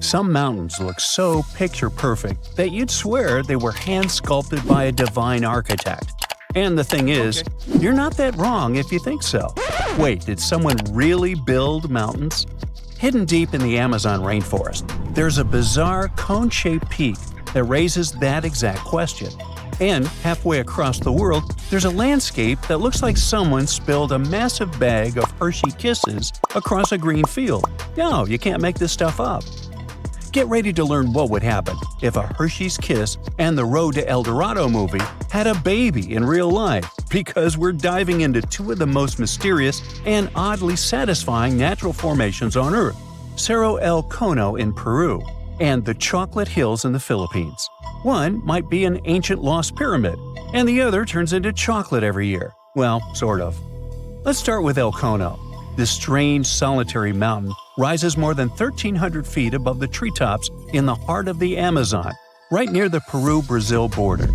Some mountains look so picture-perfect that you'd swear they were hand-sculpted by a divine architect. And the thing is, you're not that wrong if you think so. Wait, did someone really build mountains? Hidden deep in the Amazon rainforest, there's a bizarre cone-shaped peak that raises that exact question. And halfway across the world, there's a landscape that looks like someone spilled a massive bag of Hershey Kisses across a green field. No, you can't make this stuff up. Get ready to learn what would happen if a Hershey's Kiss and the Road to El Dorado movie had a baby in real life, because we're diving into two of the most mysterious and oddly satisfying natural formations on Earth: Cerro El Cono in Peru and the Chocolate Hills in the Philippines. One might be an ancient lost pyramid, and the other turns into chocolate every year. Well, sort of. Let's start with El Cono. This strange, solitary mountain rises more than 1,300 feet above the treetops in the heart of the Amazon, right near the Peru-Brazil border.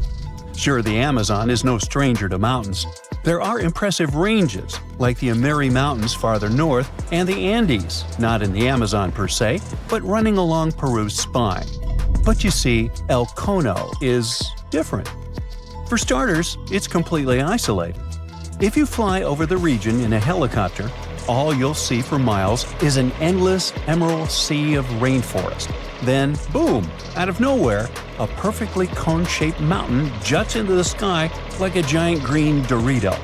Sure, the Amazon is no stranger to mountains. There are impressive ranges, like the Amiri Mountains farther north and the Andes, not in the Amazon per se, but running along Peru's spine. But you see, El Cono is different. For starters, it's completely isolated. If you fly over the region in a helicopter, all you'll see for miles is an endless emerald sea of rainforest. Then, boom, out of nowhere, a perfectly cone-shaped mountain juts into the sky like a giant green Dorito.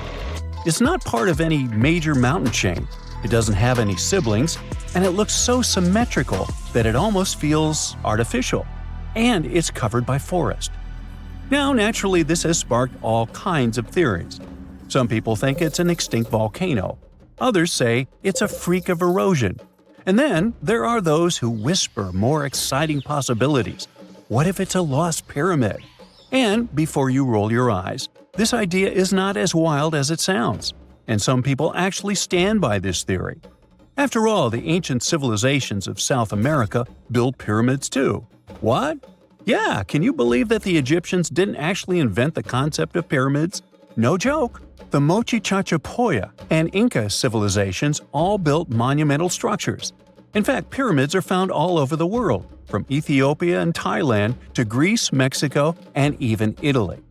It's not part of any major mountain chain, it doesn't have any siblings, and it looks so symmetrical that it almost feels artificial. And it's covered by forest. Now, naturally, this has sparked all kinds of theories. Some people think it's an extinct volcano. Others say it's a freak of erosion. And then there are those who whisper more exciting possibilities. What if it's a lost pyramid? And before you roll your eyes, this idea is not as wild as it sounds. And some people actually stand by this theory. After all, the ancient civilizations of South America built pyramids too. What? Yeah, can you believe that the Egyptians didn't actually invent the concept of pyramids? No joke. The Mochichachapoya and Inca civilizations all built monumental structures. In fact, pyramids are found all over the world, from Ethiopia and Thailand to Greece, Mexico, and even Italy.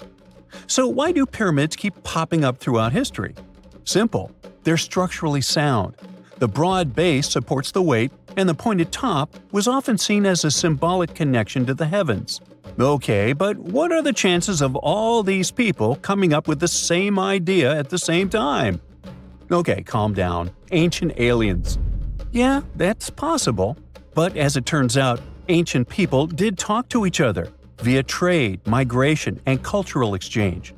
So why do pyramids keep popping up throughout history? Simple. They're structurally sound. The broad base supports the weight, and the pointed top was often seen as a symbolic connection to the heavens. Okay, but what are the chances of all these people coming up with the same idea at the same time? Okay, calm down. Ancient aliens. Yeah, that's possible. But as it turns out, ancient people did talk to each other via trade, migration, and cultural exchange.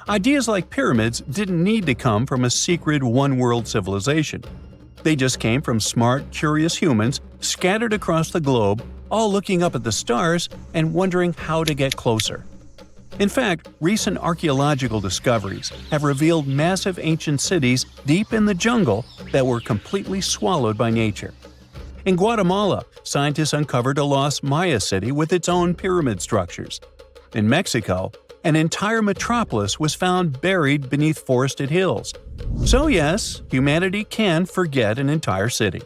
Ideas like pyramids didn't need to come from a secret one-world civilization. They just came from smart, curious humans scattered across the globe, all looking up at the stars and wondering how to get closer. In fact, recent archaeological discoveries have revealed massive ancient cities deep in the jungle that were completely swallowed by nature. In Guatemala, scientists uncovered a lost Maya city with its own pyramid structures. In Mexico, an entire metropolis was found buried beneath forested hills. So yes, humanity can forget an entire city.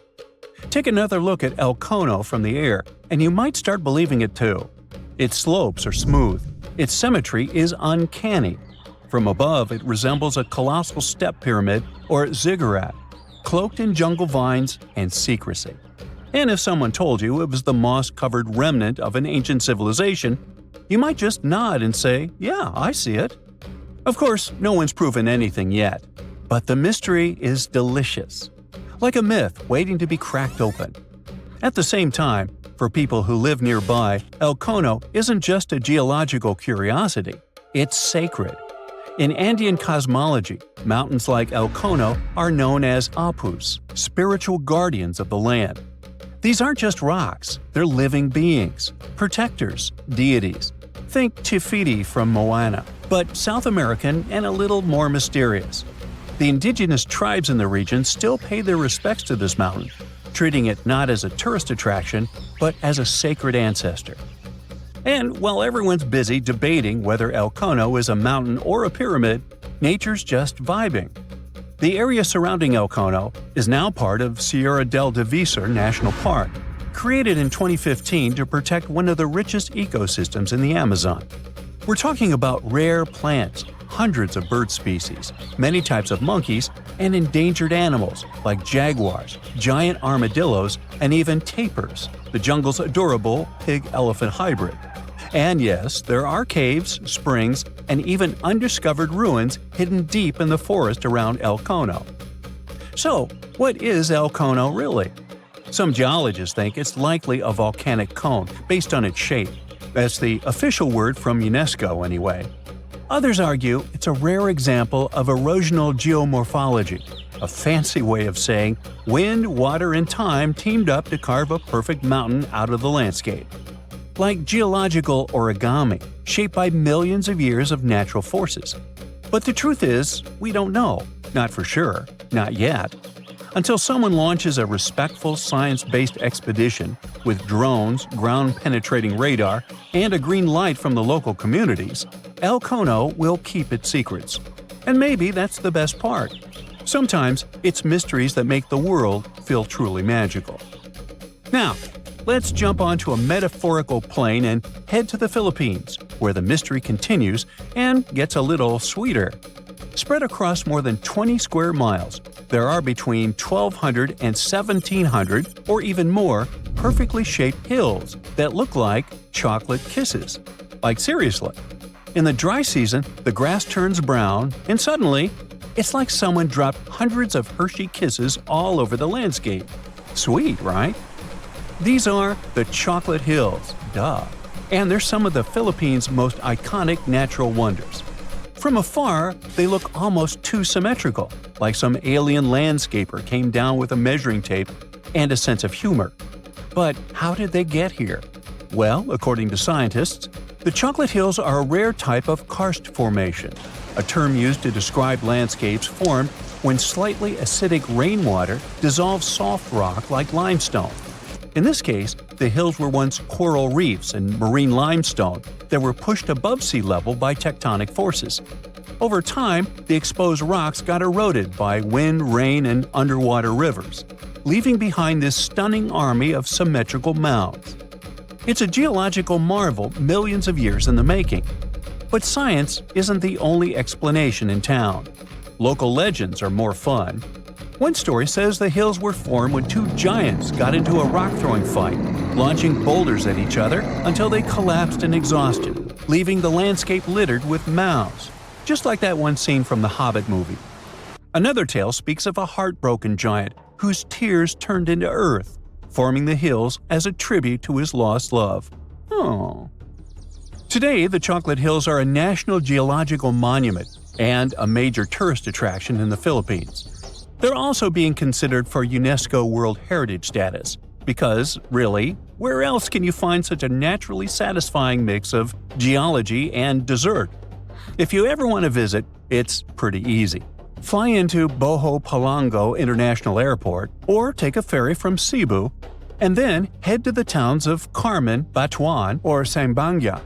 Take another look at El Cono from the air, and you might start believing it too. Its slopes are smooth. Its symmetry is uncanny. From above, it resembles a colossal step pyramid or ziggurat, cloaked in jungle vines and secrecy. And if someone told you it was the moss-covered remnant of an ancient civilization, you might just nod and say, "Yeah, I see it." Of course, no one's proven anything yet. But the mystery is delicious. Like a myth waiting to be cracked open. At the same time, for people who live nearby, El Cono isn't just a geological curiosity, it's sacred. In Andean cosmology, mountains like El Cono are known as apus, spiritual guardians of the land. These aren't just rocks, they're living beings, protectors, deities. Think Te Fiti from Moana, but South American and a little more mysterious. The indigenous tribes in the region still pay their respects to this mountain, treating it not as a tourist attraction, but as a sacred ancestor. And while everyone's busy debating whether El Cono is a mountain or a pyramid, nature's just vibing. The area surrounding El Cono is now part of Sierra del Divisor National Park, created in 2015 to protect one of the richest ecosystems in the Amazon. We're talking about rare plants, hundreds of bird species, many types of monkeys, and endangered animals like jaguars, giant armadillos, and even tapirs, the jungle's adorable pig-elephant hybrid. And yes, there are caves, springs, and even undiscovered ruins hidden deep in the forest around El Cono. So, what is El Cono really? Some geologists think it's likely a volcanic cone based on its shape. That's the official word from UNESCO anyway. Others argue it's a rare example of erosional geomorphology, a fancy way of saying wind, water, and time teamed up to carve a perfect mountain out of the landscape. Like geological origami, shaped by millions of years of natural forces. But the truth is, we don't know. Not for sure. Not yet. Until someone launches a respectful science-based expedition with drones, ground-penetrating radar, and a green light from the local communities, El Cono will keep its secrets. And maybe that's the best part. Sometimes it's mysteries that make the world feel truly magical. Now, let's jump onto a metaphorical plane and head to the Philippines, where the mystery continues and gets a little sweeter. Spread across more than 20 square miles, there are between 1,200 and 1,700, or even more, perfectly shaped hills that look like chocolate kisses. Like seriously. In the dry season, the grass turns brown, and suddenly, it's like someone dropped hundreds of Hershey kisses all over the landscape. Sweet, right? These are the Chocolate Hills, duh. And they're some of the Philippines' most iconic natural wonders. From afar, they look almost too symmetrical, like some alien landscaper came down with a measuring tape and a sense of humor. But how did they get here? Well, according to scientists, the Chocolate Hills are a rare type of karst formation, a term used to describe landscapes formed when slightly acidic rainwater dissolves soft rock like limestone. In this case, the hills were once coral reefs and marine limestone that were pushed above sea level by tectonic forces. Over time, the exposed rocks got eroded by wind, rain, and underwater rivers, leaving behind this stunning army of symmetrical mounds. It's a geological marvel millions of years in the making. But science isn't the only explanation in town. Local legends are more fun. One story says the hills were formed when two giants got into a rock-throwing fight, launching boulders at each other until they collapsed in exhaustion, leaving the landscape littered with mounds, just like that one scene from the Hobbit movie. Another tale speaks of a heartbroken giant whose tears turned into earth, forming the hills as a tribute to his lost love. Oh. Today, the Chocolate Hills are a National Geological Monument and a major tourist attraction in the Philippines. They're also being considered for UNESCO World Heritage status, because, really, where else can you find such a naturally satisfying mix of geology and dessert? If you ever want to visit, it's pretty easy. Fly into Mohenjo Daro International Airport or take a ferry from Cebu, and then head to the towns of Carmen, Batuan, or Sambanga.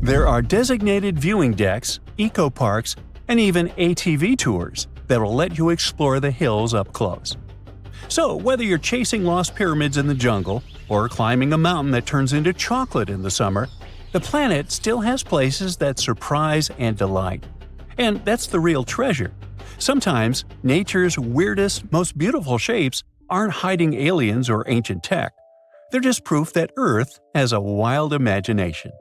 There are designated viewing decks, eco-parks, and even ATV tours that will let you explore the hills up close. So, whether you're chasing lost pyramids in the jungle or climbing a mountain that turns into chocolate in the summer, the planet still has places that surprise and delight. And that's the real treasure. Sometimes, nature's weirdest, most beautiful shapes aren't hiding aliens or ancient tech. They're just proof that Earth has a wild imagination.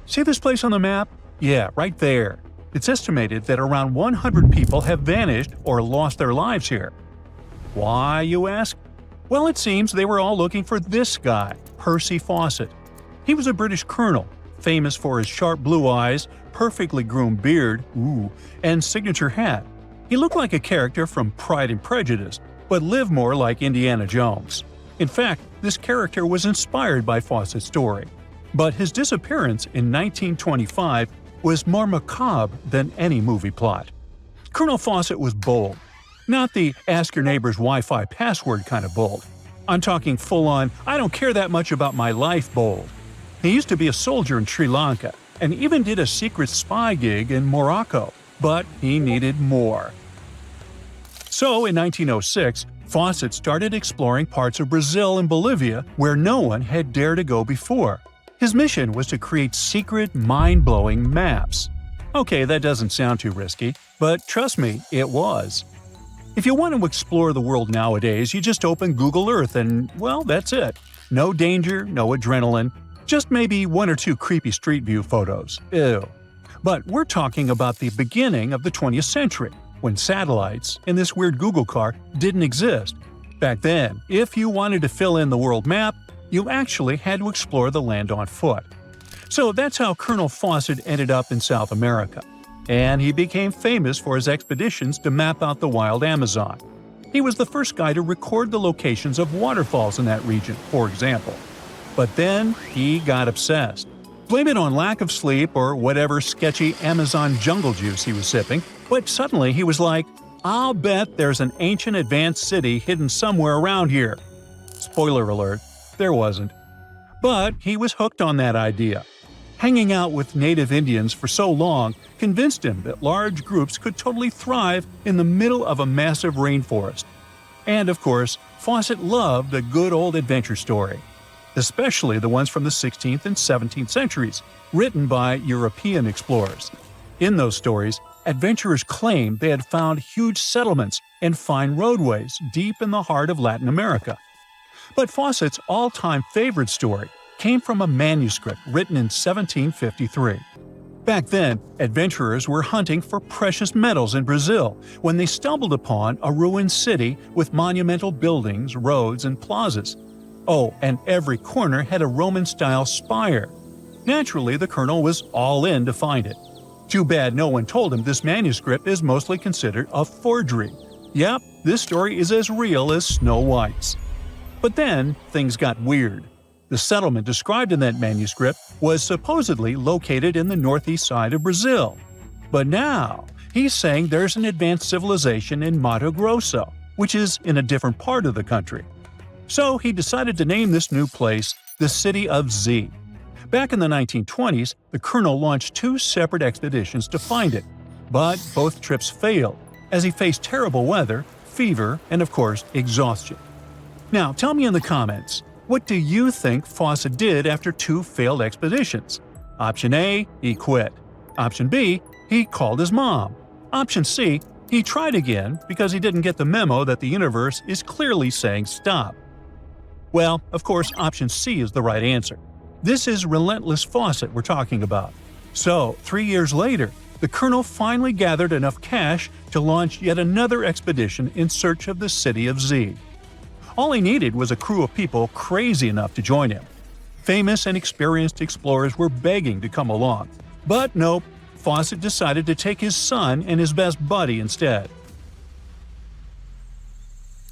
See this place on the map? Yeah, right there. It's estimated that around 100 people have vanished or lost their lives here. Why, you ask? Well, it seems they were all looking for this guy, Percy Fawcett. He was a British colonel, famous for his sharp blue eyes, perfectly groomed beard, and signature hat. He looked like a character from Pride and Prejudice, but lived more like Indiana Jones. In fact, this character was inspired by Fawcett's story. But his disappearance in 1925 was more macabre than any movie plot. Colonel Fawcett was bold. Not the ask-your-neighbor's Wi-Fi password kind of bold. I'm talking full-on, I don't care that much about my life bold. He used to be a soldier in Sri Lanka, and even did a secret spy gig in Morocco, but he needed more. So, in 1906, Fawcett started exploring parts of Brazil and Bolivia where no one had dared to go before. His mission was to create secret, mind-blowing maps. Okay, that doesn't sound too risky, but trust me, it was. If you want to explore the world nowadays, you just open Google Earth and, well, that's it. No danger, no adrenaline, just maybe one or two creepy street view photos. Ew. But we're talking about the beginning of the 20th century, when satellites and this weird Google car didn't exist. Back then, if you wanted to fill in the world map, you actually had to explore the land on foot. So that's how Colonel Fawcett ended up in South America. And he became famous for his expeditions to map out the wild Amazon. He was the first guy to record the locations of waterfalls in that region, for example. But then he got obsessed. Blame it on lack of sleep or whatever sketchy Amazon jungle juice he was sipping, but suddenly he was like, I'll bet there's an ancient advanced city hidden somewhere around here. Spoiler alert, there wasn't. But he was hooked on that idea. Hanging out with native Indians for so long convinced him that large groups could totally thrive in the middle of a massive rainforest. And of course, Fawcett loved a good old adventure story, especially the ones from the 16th and 17th centuries, written by European explorers. In those stories, adventurers claimed they had found huge settlements and fine roadways deep in the heart of Latin America. But Fawcett's all-time favorite story came from a manuscript written in 1753. Back then, adventurers were hunting for precious metals in Brazil when they stumbled upon a ruined city with monumental buildings, roads, and plazas. Oh, and every corner had a Roman-style spire. Naturally, the colonel was all in to find it. Too bad no one told him this manuscript is mostly considered a forgery. Yep, this story is as real as Snow White's. But then, things got weird. The settlement described in that manuscript was supposedly located in the northeast side of Brazil. But now, he's saying there's an advanced civilization in Mato Grosso, which is in a different part of the country. So he decided to name this new place the City of Z. Back in the 1920s, the colonel launched 2 separate expeditions to find it. But both trips failed, as he faced terrible weather, fever, and of course, exhaustion. Now, tell me in the comments, what do you think Fawcett did after 2 failed expeditions? Option A, he quit. Option B, he called his mom. Option C, he tried again because he didn't get the memo that the universe is clearly saying stop. Well, of course, option C is the right answer. This is relentless Fawcett we're talking about. So, 3 years later, the colonel finally gathered enough cash to launch yet another expedition in search of the City of Z. All he needed was a crew of people crazy enough to join him. Famous and experienced explorers were begging to come along. But nope, Fawcett decided to take his son and his best buddy instead.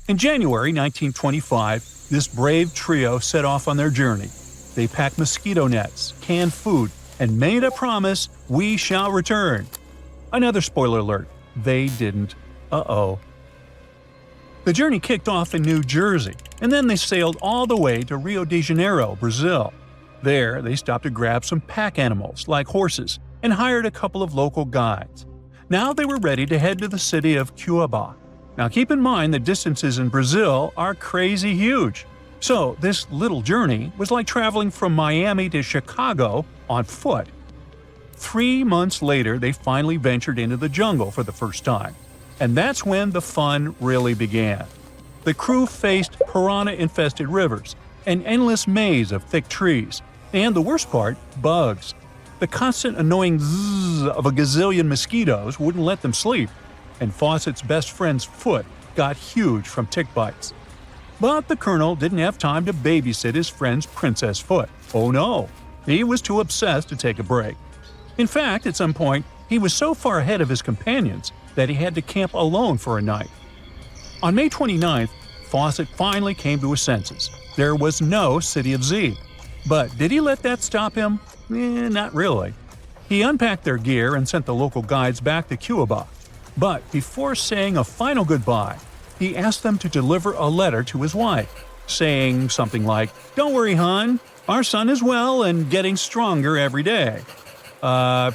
In January 1925, this brave trio set off on their journey. They packed mosquito nets, canned food, and made a promise, we shall return. Another spoiler alert, they didn't. Uh-oh. The journey kicked off in New Jersey, and then they sailed all the way to Rio de Janeiro, Brazil. There, they stopped to grab some pack animals, like horses, and hired a couple of local guides. Now they were ready to head to the city of Cuiabá. Now keep in mind the distances in Brazil are crazy huge. So this little journey was like traveling from Miami to Chicago on foot. 3 months later, they finally ventured into the jungle for the first time. And that's when the fun really began. The crew faced piranha-infested rivers, an endless maze of thick trees, and the worst part, bugs. The constant annoying zzz of a gazillion mosquitoes wouldn't let them sleep, and Fawcett's best friend's foot got huge from tick bites. But the colonel didn't have time to babysit his friend's princess foot. Oh no, he was too obsessed to take a break. In fact, at some point, he was so far ahead of his companions that he had to camp alone for a night. On May 29th, Fawcett finally came to his senses. There was no City of Z. But did he let that stop him? Not really. He unpacked their gear and sent the local guides back to Cuiabá. But before saying a final goodbye, he asked them to deliver a letter to his wife, saying something like, "Don't worry, hon, our son is well and getting stronger every day."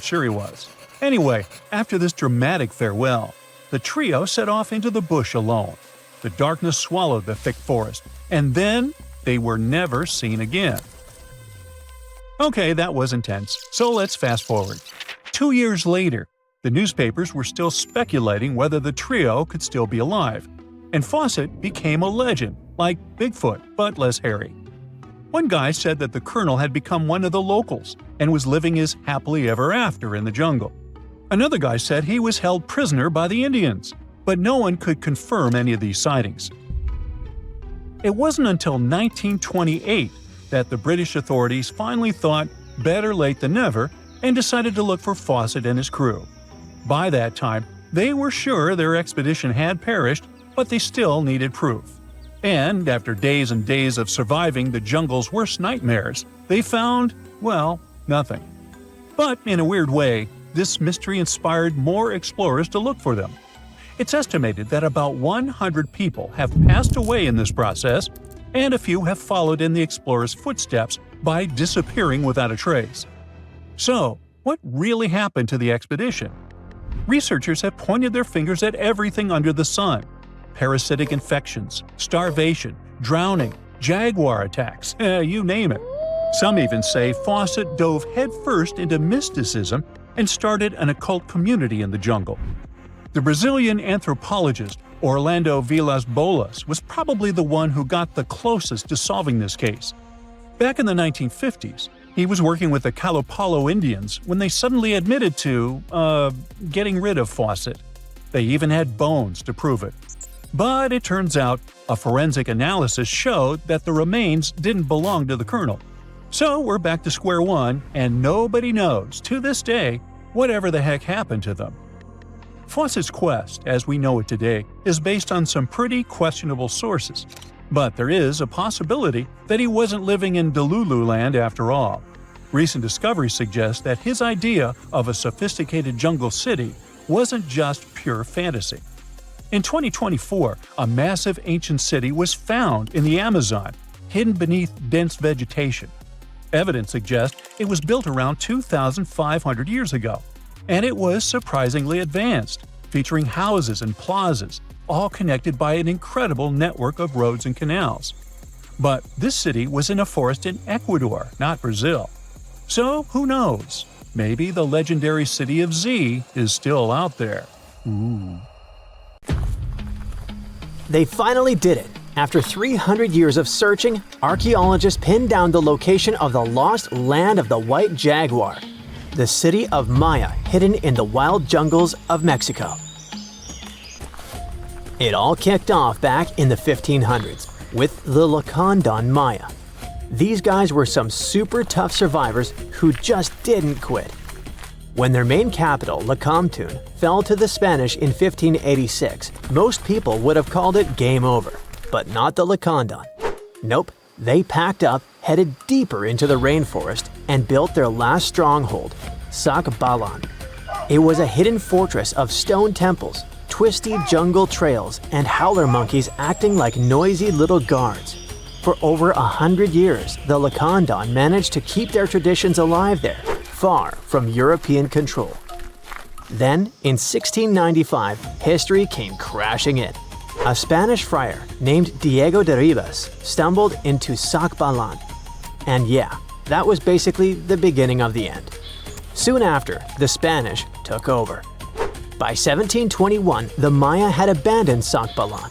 Sure he was. Anyway, after this dramatic farewell, the trio set off into the bush alone. the darkness swallowed the thick forest, and then they were never seen again. Okay, that was intense, so let's fast forward. 2 years later, the newspapers were still speculating whether the trio could still be alive, and Fawcett became a legend, like Bigfoot, but less hairy. One guy said that the colonel had become one of the locals and was living his happily ever after in the jungle. Another guy said he was held prisoner by the Indians, but no one could confirm any of these sightings. It wasn't until 1928 that the British authorities finally thought better late than never and decided to look for Fawcett and his crew. By that time, they were sure their expedition had perished, but they still needed proof. And after days and days of surviving the jungle's worst nightmares, they found, well, nothing. But in a weird way, this mystery inspired more explorers to look for them. It's estimated that about 100 people have passed away in this process, and a few have followed in the explorers' footsteps by disappearing without a trace. So, what really happened to the expedition? Researchers have pointed their fingers at everything under the sun: parasitic infections, starvation, drowning, jaguar attacks, you name it. Some even say Fawcett dove headfirst into mysticism and started an occult community in the jungle. The Brazilian anthropologist Orlando Vilas-Boas was probably the one who got the closest to solving this case. Back in the 1950s, he was working with the Kalapalo Indians when they suddenly admitted to, getting rid of Fawcett. They even had bones to prove it. But it turns out a forensic analysis showed that the remains didn't belong to the colonel. So we're back to square one, and nobody knows, to this day, whatever the heck happened to them. Fawcett's quest, as we know it today, is based on some pretty questionable sources. But there is a possibility that he wasn't living in Delulu land after all. Recent discoveries suggest that his idea of a sophisticated jungle city wasn't just pure fantasy. In 2024, a massive ancient city was found in the Amazon, hidden beneath dense vegetation. Evidence suggests it was built around 2,500 years ago, and it was surprisingly advanced, featuring houses and plazas, all connected by an incredible network of roads and canals. But this city was in a forest in Ecuador, not Brazil. So who knows? Maybe the legendary city of Z is still out there. Ooh. They finally did it. After 300 years of searching, archaeologists pinned down the location of the lost land of the white jaguar, the city of Maya hidden in the wild jungles of Mexico. It all kicked off back in the 1500s with the Lacandon Maya. These guys were some super tough survivors who just didn't quit. When their main capital, Ocomtun, fell to the Spanish in 1586, most people would have called it game over. But not the Lacandon. Nope, they packed up, headed deeper into the rainforest, and built their last stronghold, Sak Balan. It was a hidden fortress of stone temples, twisty jungle trails, and howler monkeys acting like noisy little guards. For over 100 years, the Lacandon managed to keep their traditions alive there, far from European control. Then, in 1695, history came crashing in. A Spanish friar named Diego de Ribas stumbled into Sak Balan. And yeah, that was basically the beginning of the end. Soon after, the Spanish took over. By 1721, the Maya had abandoned Sak Balan.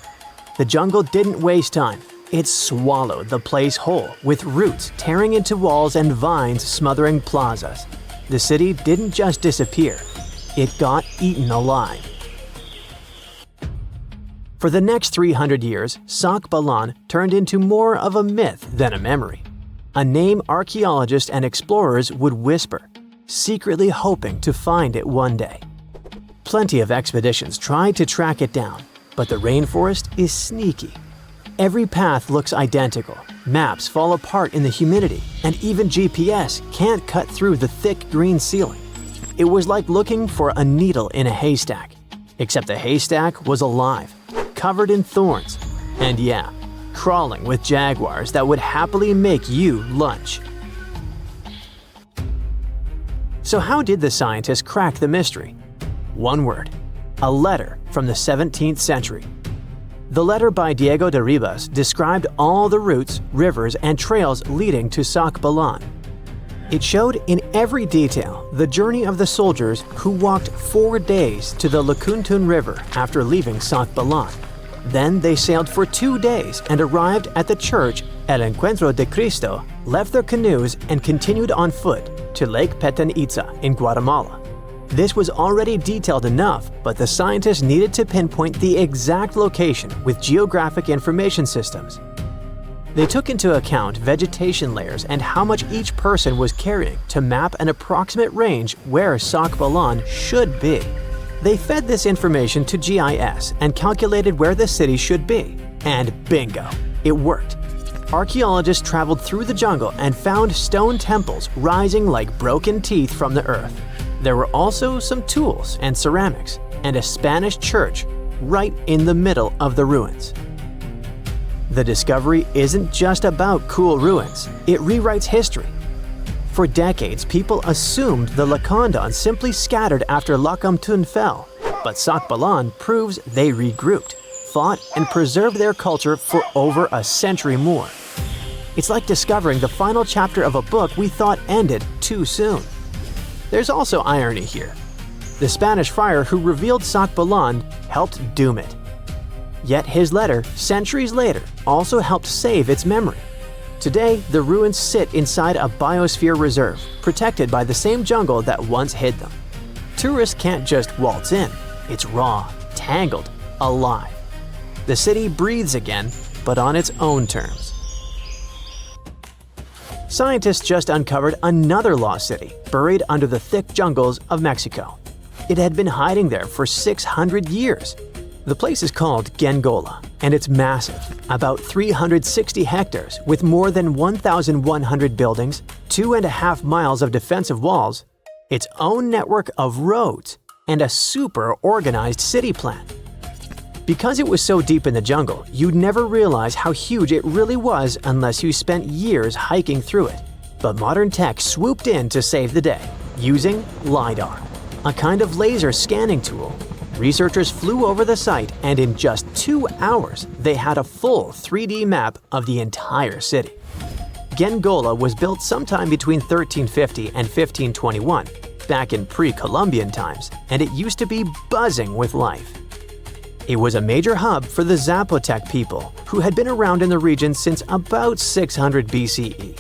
The jungle didn't waste time. It swallowed the place whole, with roots tearing into walls and vines smothering plazas. The city didn't just disappear, it got eaten alive. For the next 300 years, Sak Balan turned into more of a myth than a memory. A name archaeologists and explorers would whisper, secretly hoping to find it one day. Plenty of expeditions tried to track it down, but the rainforest is sneaky. Every path looks identical, maps fall apart in the humidity, and even GPS can't cut through the thick green ceiling. It was like looking for a needle in a haystack, except the haystack was alive, covered in thorns, and yeah, crawling with jaguars that would happily make you lunch. So how did the scientists crack the mystery? One word: a letter from the 17th century. The letter by Diego de Ribas described all the routes, rivers, and trails leading to Sak Balan. It showed in every detail the journey of the soldiers who walked 4 days to the Ocomtun River after leaving Sak Balan. Then they sailed for 2 days and arrived at the church El Encuentro de Cristo, left their canoes, and continued on foot to Lake Itza in Guatemala. This was already detailed enough, but the scientists needed to pinpoint the exact location with geographic information systems. They took into account vegetation layers and how much each person was carrying to map an approximate range where Sak Balan should be. They fed this information to GIS and calculated where the city should be. And bingo, it worked. Archaeologists traveled through the jungle and found stone temples rising like broken teeth from the earth. There were also some tools and ceramics, and a Spanish church right in the middle of the ruins. The discovery isn't just about cool ruins, it rewrites history. For decades, people assumed the Lacandons simply scattered after Ocomtun fell, but Sak Balan proves they regrouped, fought, and preserved their culture for over a century more. It's like discovering the final chapter of a book we thought ended too soon. There's also irony here. The Spanish friar who revealed Sak Balan helped doom it. Yet his letter, centuries later, also helped save its memory. Today, the ruins sit inside a biosphere reserve, protected by the same jungle that once hid them. Tourists can't just waltz in. It's raw, tangled, alive. The city breathes again, but on its own terms. Scientists just uncovered another lost city, buried under the thick jungles of Mexico. It had been hiding there for 600 years. The place is called Genola, and it's massive, about 360 hectares with more than 1,100 buildings, 2.5 miles of defensive walls, its own network of roads, and a super organized city plan. Because it was so deep in the jungle, you'd never realize how huge it really was unless you spent years hiking through it. But modern tech swooped in to save the day, using LIDAR, a kind of laser scanning tool. Researchers flew over the site, and in just 2 hours, they had a full 3D map of the entire city. Genola was built sometime between 1350 and 1521, back in pre-Columbian times, and it used to be buzzing with life. It was a major hub for the Zapotec people, who had been around in the region since about 600 BCE.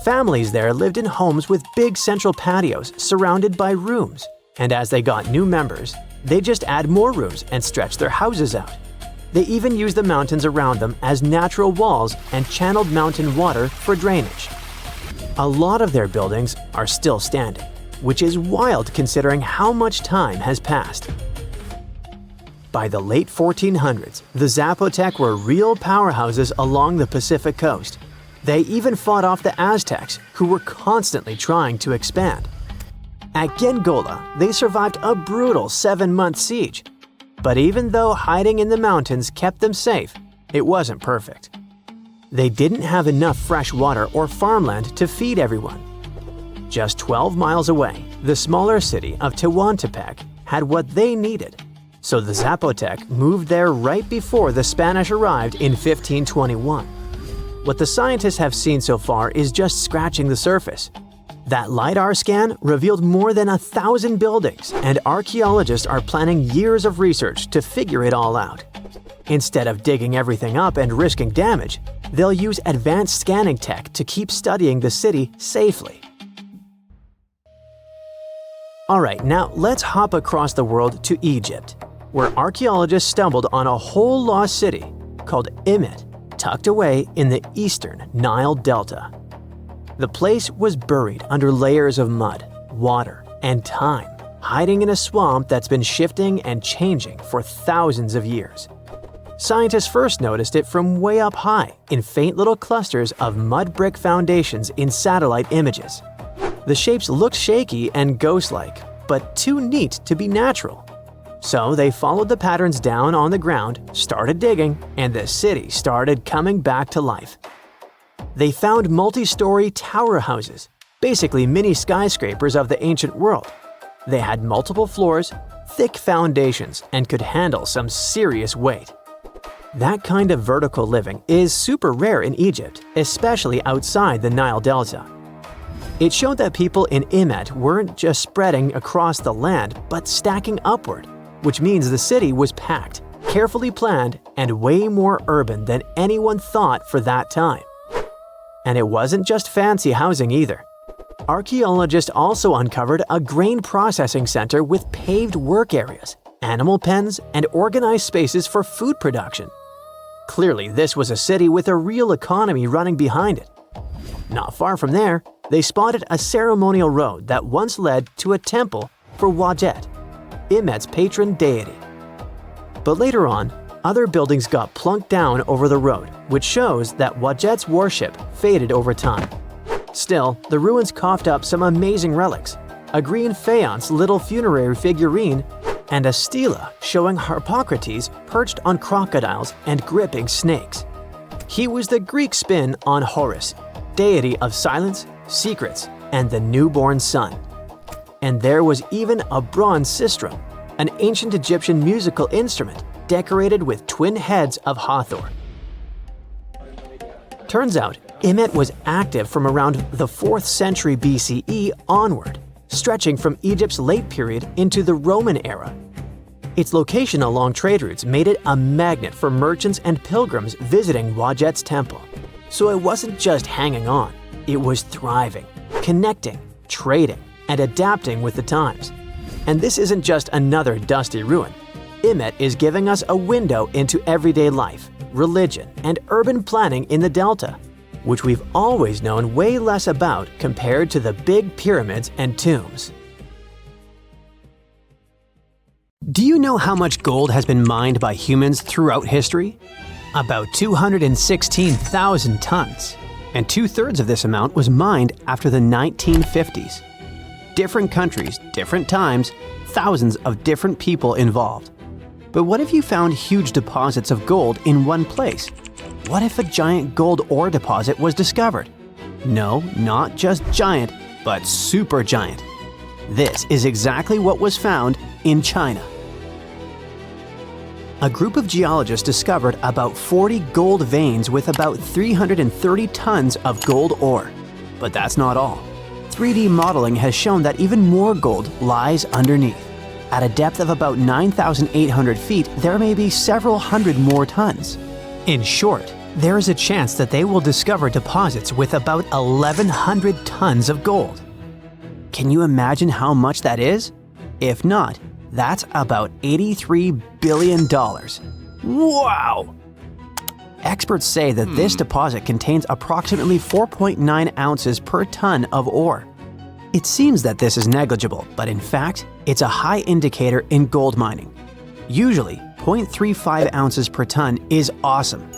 Families there lived in homes with big central patios surrounded by rooms, and as they got new members, they just add more rooms and stretch their houses out. They even used the mountains around them as natural walls and channeled mountain water for drainage. A lot of their buildings are still standing, which is wild considering how much time has passed. By the late 1400s, the Zapotec were real powerhouses along the Pacific coast. They even fought off the Aztecs, who were constantly trying to expand. At Genola, they survived a brutal 7-month siege. But even though hiding in the mountains kept them safe, it wasn't perfect. They didn't have enough fresh water or farmland to feed everyone. Just 12 miles away, the smaller city of Tehuantepec had what they needed. So the Zapotec moved there right before the Spanish arrived in 1521. What the scientists have seen so far is just scratching the surface. That LIDAR scan revealed more than 1,000 buildings, and archaeologists are planning years of research to figure it all out. Instead of digging everything up and risking damage, they'll use advanced scanning tech to keep studying the city safely. Alright, now let's hop across the world to Egypt, where archaeologists stumbled on a whole lost city called Immit, tucked away in the eastern Nile Delta. The place was buried under layers of mud, water, and time, hiding in a swamp that's been shifting and changing for thousands of years. Scientists first noticed it from way up high in faint little clusters of mud brick foundations in satellite images. The shapes looked shaky and ghost-like, but too neat to be natural. So they followed the patterns down on the ground, started digging, and the city started coming back to life. They found multi-story tower houses, basically mini skyscrapers of the ancient world. They had multiple floors, thick foundations, and could handle some serious weight. That kind of vertical living is super rare in Egypt, especially outside the Nile Delta. It showed that people in Immit weren't just spreading across the land, but stacking upward, which means the city was packed, carefully planned, and way more urban than anyone thought for that time. And it wasn't just fancy housing either. Archaeologists also uncovered a grain processing center with paved work areas, animal pens, and organized spaces for food production. Clearly, this was a city with a real economy running behind it. Not far from there, they spotted a ceremonial road that once led to a temple for Hwayet, Immit's patron deity. But later on, other buildings got plunked down over the road, which shows that Hwayet's worship faded over time. Still, the ruins coughed up some amazing relics, a green faience little funerary figurine, and a stela showing Harpocrates perched on crocodiles and gripping snakes. He was the Greek spin on Horus, deity of silence, secrets, and the newborn sun. And there was even a bronze sistrum, an ancient Egyptian musical instrument decorated with twin heads of Hathor. Turns out, Immit was active from around the 4th century BCE onward, stretching from Egypt's late period into the Roman era. Its location along trade routes made it a magnet for merchants and pilgrims visiting Hwayet's temple. So it wasn't just hanging on, it was thriving, connecting, trading, and adapting with the times. And this isn't just another dusty ruin. Immit is giving us a window into everyday life, religion, and urban planning in the Delta, which we've always known way less about compared to the big pyramids and tombs. Do you know how much gold has been mined by humans throughout history? About 216,000 tons, and 2/3 of this amount was mined after the 1950s. Different countries, different times, thousands of different people involved. But what if you found huge deposits of gold in one place? What if a giant gold ore deposit was discovered? No, not just giant, but supergiant. This is exactly what was found in China. A group of geologists discovered about 40 gold veins with about 330 tons of gold ore. But that's not all. 3D modeling has shown that even more gold lies underneath. At a depth of about 9,800 feet, there may be several hundred more tons. In short, there is a chance that they will discover deposits with about 1,100 tons of gold. Can you imagine how much that is? If not, that's about $83 billion. Wow! Experts say that this deposit contains approximately 4.9 ounces per ton of ore. It seems that this is negligible, but in fact, it's a high indicator in gold mining. Usually, 0.35 ounces per ton is awesome.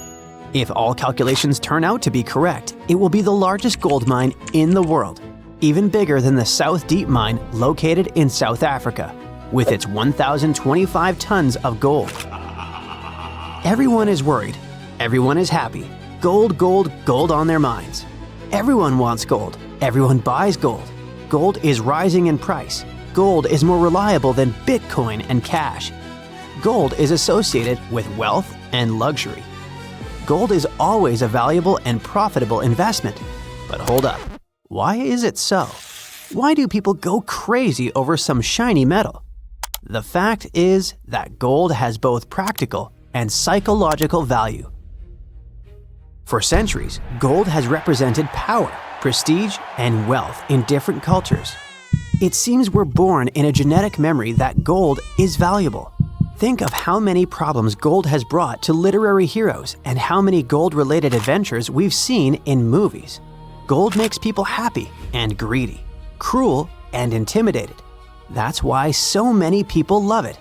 If all calculations turn out to be correct, it will be the largest gold mine in the world, even bigger than the South Deep mine located in South Africa, with its 1,025 tons of gold. Everyone is worried. Everyone is happy. Gold, gold, gold on their minds. Everyone wants gold. Everyone buys gold. Gold is rising in price. Gold is more reliable than Bitcoin and cash. Gold is associated with wealth and luxury. Gold is always a valuable and profitable investment. But hold up. Why is it so? Why do people go crazy over some shiny metal? The fact is that gold has both practical and psychological value. For centuries, gold has represented power, prestige, and wealth in different cultures. It seems we're born in a genetic memory that gold is valuable. Think of how many problems gold has brought to literary heroes and how many gold-related adventures we've seen in movies. Gold makes people happy and greedy, cruel and intimidated. That's why so many people love it.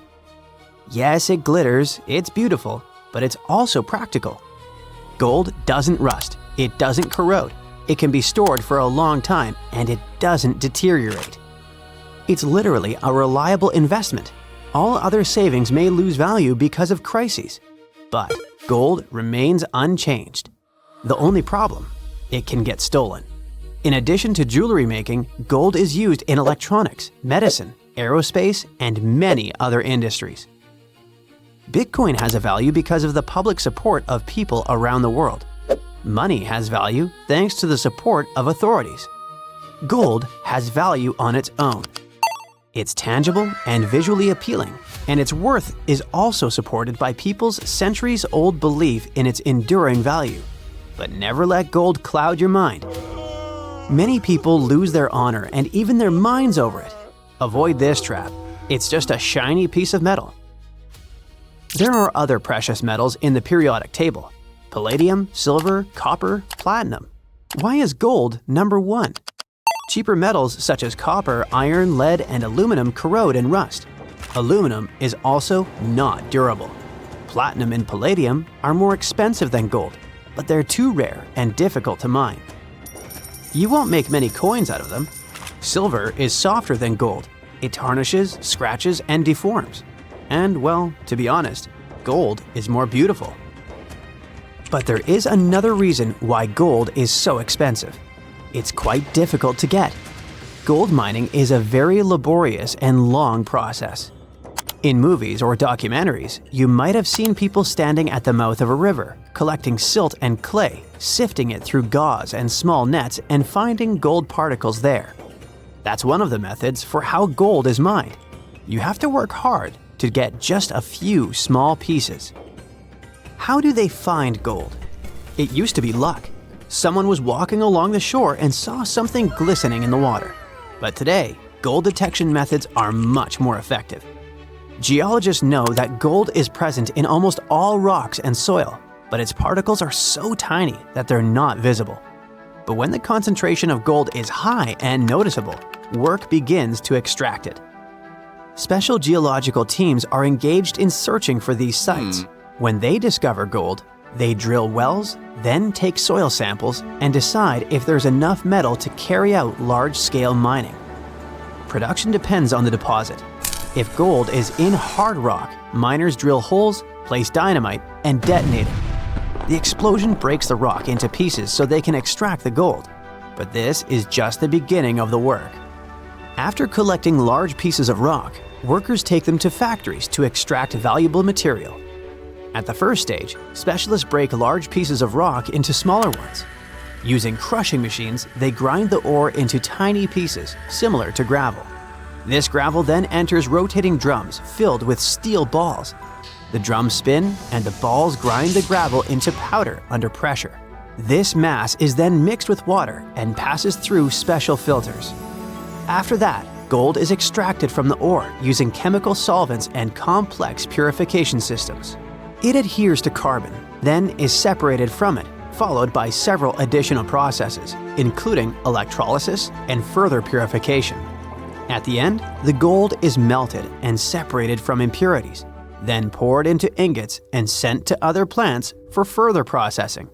Yes, it glitters, it's beautiful, but it's also practical. Gold doesn't rust, it doesn't corrode, it can be stored for a long time, and it doesn't deteriorate. It's literally a reliable investment. All other savings may lose value because of crises, but gold remains unchanged. The only problem, it can get stolen. In addition to jewelry making, gold is used in electronics, medicine, aerospace, and many other industries. Bitcoin has a value because of the public support of people around the world. Money has value thanks to the support of authorities. Gold has value on its own. It's tangible and visually appealing, and its worth is also supported by people's centuries-old belief in its enduring value. But never let gold cloud your mind. Many people lose their honor and even their minds over it. Avoid this trap. It's just a shiny piece of metal. There are other precious metals in the periodic table: palladium, silver, copper, platinum. Why is gold number 1? Cheaper metals such as copper, iron, lead, and aluminum corrode and rust. Aluminum is also not durable. Platinum and palladium are more expensive than gold, but they're too rare and difficult to mine. You won't make many coins out of them. Silver is softer than gold. It tarnishes, scratches, and deforms. And, well, to be honest, gold is more beautiful. But there is another reason why gold is so expensive. It's quite difficult to get. Gold mining is a very laborious and long process. In movies or documentaries, you might have seen people standing at the mouth of a river, collecting silt and clay, sifting it through gauze and small nets, and finding gold particles there. That's one of the methods for how gold is mined. You have to work hard to get just a few small pieces. How do they find gold? It used to be luck. Someone was walking along the shore and saw something glistening in the water. But today, gold detection methods are much more effective. Geologists know that gold is present in almost all rocks and soil, but its particles are so tiny that they're not visible. But when the concentration of gold is high and noticeable, work begins to extract it. Special geological teams are engaged in searching for these sites. When they discover gold, they drill wells, then take soil samples and decide if there's enough metal to carry out large-scale mining. Production depends on the deposit. If gold is in hard rock, miners drill holes, place dynamite, and detonate it. The explosion breaks the rock into pieces so they can extract the gold. But this is just the beginning of the work. After collecting large pieces of rock, workers take them to factories to extract valuable material. At the first stage, specialists break large pieces of rock into smaller ones. Using crushing machines, they grind the ore into tiny pieces, similar to gravel. This gravel then enters rotating drums filled with steel balls. The drums spin, and the balls grind the gravel into powder under pressure. This mass is then mixed with water and passes through special filters. After that, gold is extracted from the ore using chemical solvents and complex purification systems. It adheres to carbon, then is separated from it, followed by several additional processes, including electrolysis and further purification. At the end, the gold is melted and separated from impurities, then poured into ingots and sent to other plants for further processing.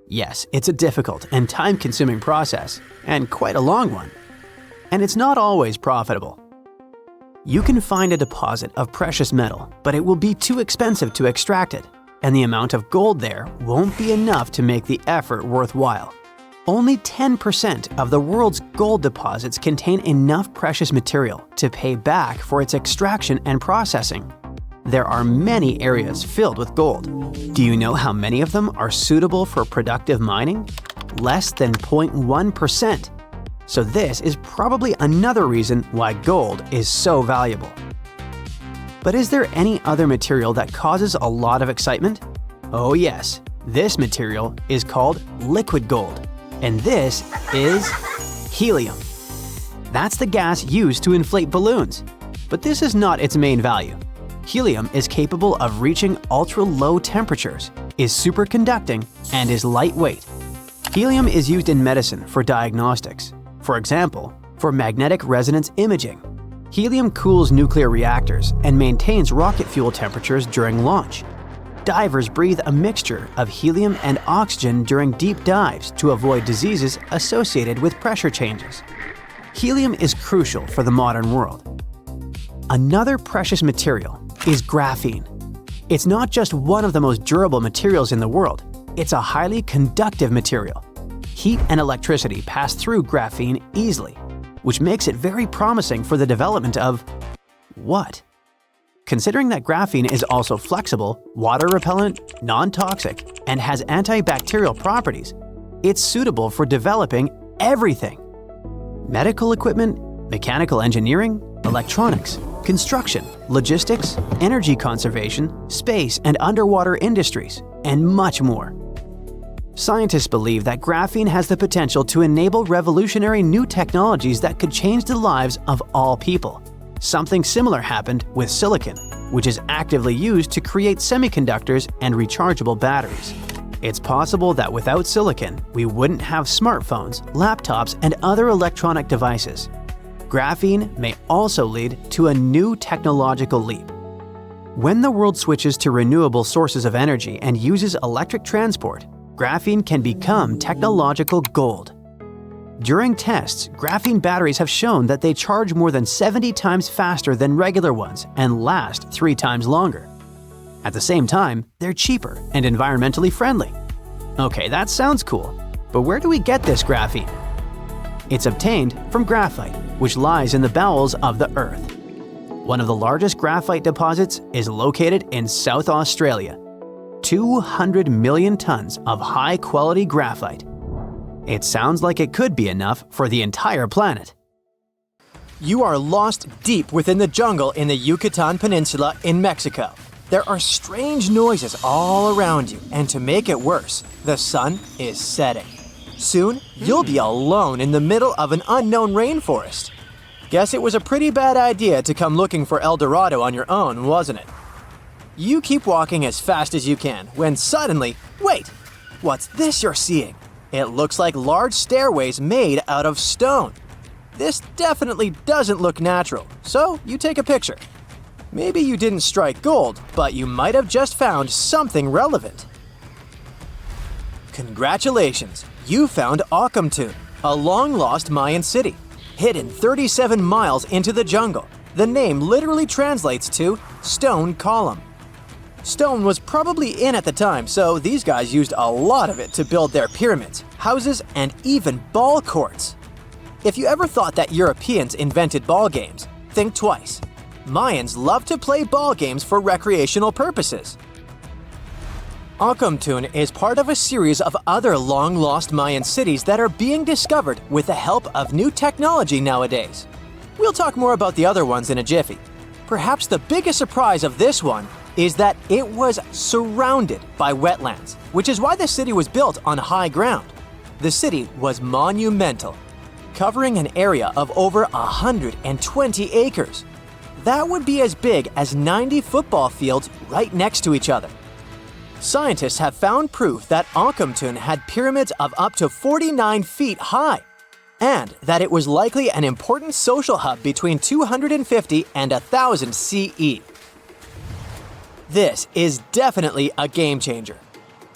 Yes, it's a difficult and time-consuming process, and quite a long one. And it's not always profitable. You can find a deposit of precious metal, but it will be too expensive to extract it, and the amount of gold there won't be enough to make the effort worthwhile. Only 10% of the world's gold deposits contain enough precious material to pay back for its extraction and processing. There are many areas filled with gold. Do you know how many of them are suitable for productive mining? Less than 0.1%. So this is probably another reason why gold is so valuable. But is there any other material that causes a lot of excitement? Oh yes, this material is called liquid gold, and this is helium. That's the gas used to inflate balloons, but this is not its main value. Helium is capable of reaching ultra-low temperatures, is superconducting, and is lightweight. Helium is used in medicine for diagnostics. For example, for magnetic resonance imaging. Helium cools nuclear reactors and maintains rocket fuel temperatures during launch. Divers breathe a mixture of helium and oxygen during deep dives to avoid diseases associated with pressure changes. Helium is crucial for the modern world. Another precious material is graphene. It's not just one of the most durable materials in the world, it's a highly conductive material. Heat and electricity pass through graphene easily, which makes it very promising for the development of what? Considering that graphene is also flexible, water repellent, non-toxic, and has antibacterial properties, it's suitable for developing everything. Medical equipment, mechanical engineering, electronics, construction, logistics, energy conservation, space and underwater industries, and much more. Scientists believe that graphene has the potential to enable revolutionary new technologies that could change the lives of all people. Something similar happened with silicon, which is actively used to create semiconductors and rechargeable batteries. It's possible that without silicon, we wouldn't have smartphones, laptops, and other electronic devices. Graphene may also lead to a new technological leap. When the world switches to renewable sources of energy and uses electric transport, graphene can become technological gold. During tests, graphene batteries have shown that they charge more than 70 times faster than regular ones and last 3 times longer. At the same time, they're cheaper and environmentally friendly. Okay, that sounds cool, but where do we get this graphene? It's obtained from graphite, which lies in the bowels of the Earth. One of the largest graphite deposits is located in South Australia. 200 million tons of high-quality graphite. It sounds like it could be enough for the entire planet. You are lost deep within the jungle in the Yucatan Peninsula in Mexico. There are strange noises all around you, and to make it worse, the sun is setting. Soon, you'll be alone in the middle of an unknown rainforest. Guess it was a pretty bad idea to come looking for El Dorado on your own, wasn't it? You keep walking as fast as you can when suddenly, wait, what's this you're seeing? It looks like large stairways made out of stone. This definitely doesn't look natural, so you take a picture. Maybe you didn't strike gold, but you might have just found something relevant. Congratulations, you found Ocomtun, a long-lost Mayan city. Hidden 37 miles into the jungle, the name literally translates to stone column. Stone was probably in at the time, so these guys used a lot of it to build their pyramids, houses, and even ball courts. If you ever thought that Europeans invented ball games, think twice. Mayans loved to play ball games for recreational purposes. Ocomtun is part of a series of other long-lost Mayan cities that are being discovered with the help of new technology nowadays. We'll talk more about the other ones in a jiffy. Perhaps the biggest surprise of this one is that it was surrounded by wetlands, which is why the city was built on high ground. The city was monumental, covering an area of over 120 acres. That would be as big as 90 football fields right next to each other. Scientists have found proof that Ocomtun had pyramids of up to 49 feet high, and that it was likely an important social hub between 250 and 1000 CE. This is definitely a game changer.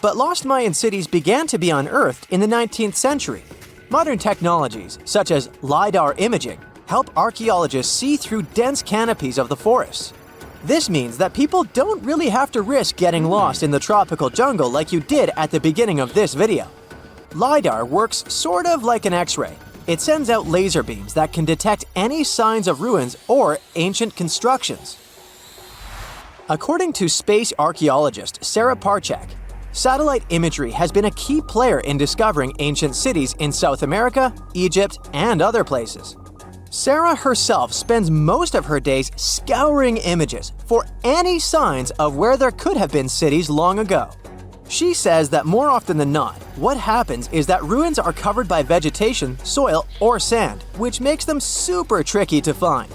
But lost Mayan cities began to be unearthed in the 19th century. Modern technologies, such as LIDAR imaging, help archaeologists see through dense canopies of the forests. This means that people don't really have to risk getting lost in the tropical jungle like you did at the beginning of this video. LIDAR works sort of like an X-ray. It sends out laser beams that can detect any signs of ruins or ancient constructions. According to space archaeologist Sarah Parchak, satellite imagery has been a key player in discovering ancient cities in South America, Egypt, and other places. Sarah herself spends most of her days scouring images for any signs of where there could have been cities long ago. She says that more often than not, what happens is that ruins are covered by vegetation, soil, or sand, which makes them super tricky to find.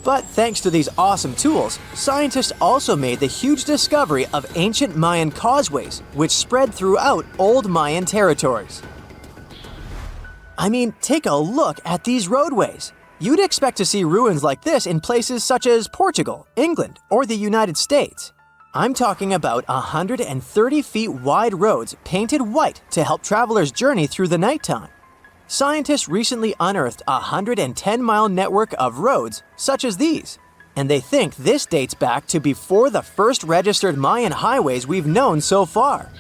But thanks to these awesome tools, scientists also made the huge discovery of ancient Mayan causeways, which spread throughout old Mayan territories. I mean, take a look at these roadways. You'd expect to see ruins like this in places such as Portugal, England, or the United States. I'm talking about 130 feet wide roads painted white to help travelers journey through the nighttime. Scientists recently unearthed a 110-mile network of roads such as these, and they think this dates back to before the first registered Mayan highways we've known so far.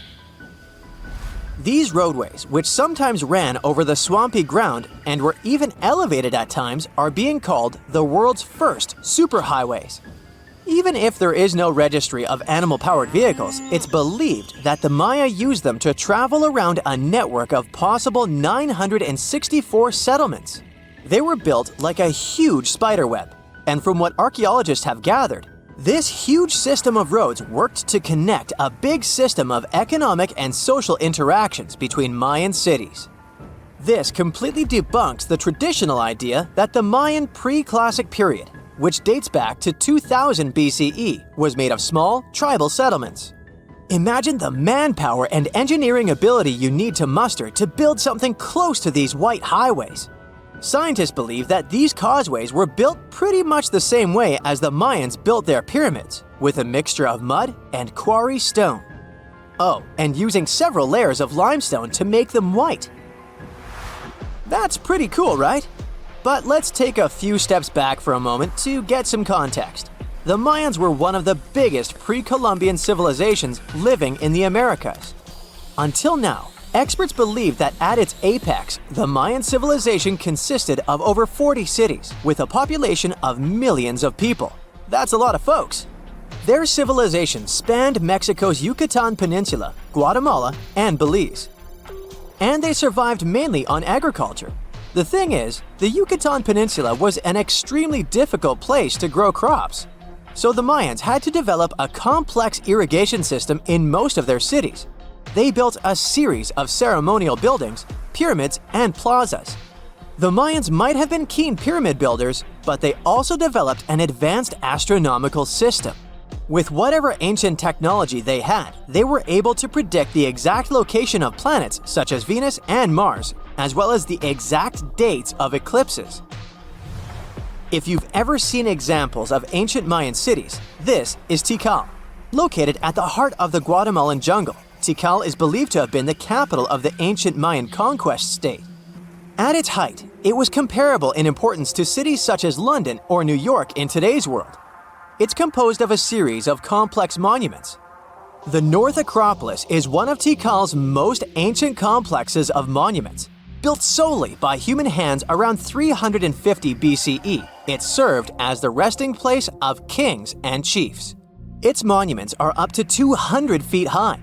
These roadways, which sometimes ran over the swampy ground and were even elevated at times, are being called the world's first superhighways. Even if there is no registry of animal-powered vehicles, it's believed that the Maya used them to travel around a network of possible 964 settlements. They were built like a huge spiderweb, and from what archaeologists have gathered, this huge system of roads worked to connect a big system of economic and social interactions between Mayan cities. This completely debunks the traditional idea that the Mayan pre-classic period, which dates back to 2000 BCE, was made of small, tribal settlements. Imagine the manpower and engineering ability you need to muster to build something close to these white highways. Scientists believe that these causeways were built pretty much the same way as the Mayans built their pyramids, with a mixture of mud and quarry stone. Oh, and using several layers of limestone to make them white. That's pretty cool, right? But let's take a few steps back for a moment to get some context. The Mayans were one of the biggest pre-Columbian civilizations living in the Americas. Until now, experts believe that at its apex, the Mayan civilization consisted of over 40 cities with a population of millions of people. That's a lot of folks. Their civilization spanned Mexico's Yucatan Peninsula, Guatemala, and Belize. And they survived mainly on agriculture. The thing is, the Yucatan Peninsula was an extremely difficult place to grow crops. So the Mayans had to develop a complex irrigation system in most of their cities. They built a series of ceremonial buildings, pyramids, and plazas. The Mayans might have been keen pyramid builders, but they also developed an advanced astronomical system. With whatever ancient technology they had, they were able to predict the exact location of planets such as Venus and Mars, as well as the exact dates of eclipses. If you've ever seen examples of ancient Mayan cities, this is Tikal. Located at the heart of the Guatemalan jungle, Tikal is believed to have been the capital of the ancient Mayan conquest state. At its height, it was comparable in importance to cities such as London or New York in today's world. It's composed of a series of complex monuments. The North Acropolis is one of Tikal's most ancient complexes of monuments. Built solely by human hands around 350 BCE, it served as the resting place of kings and chiefs. Its monuments are up to 200 feet high.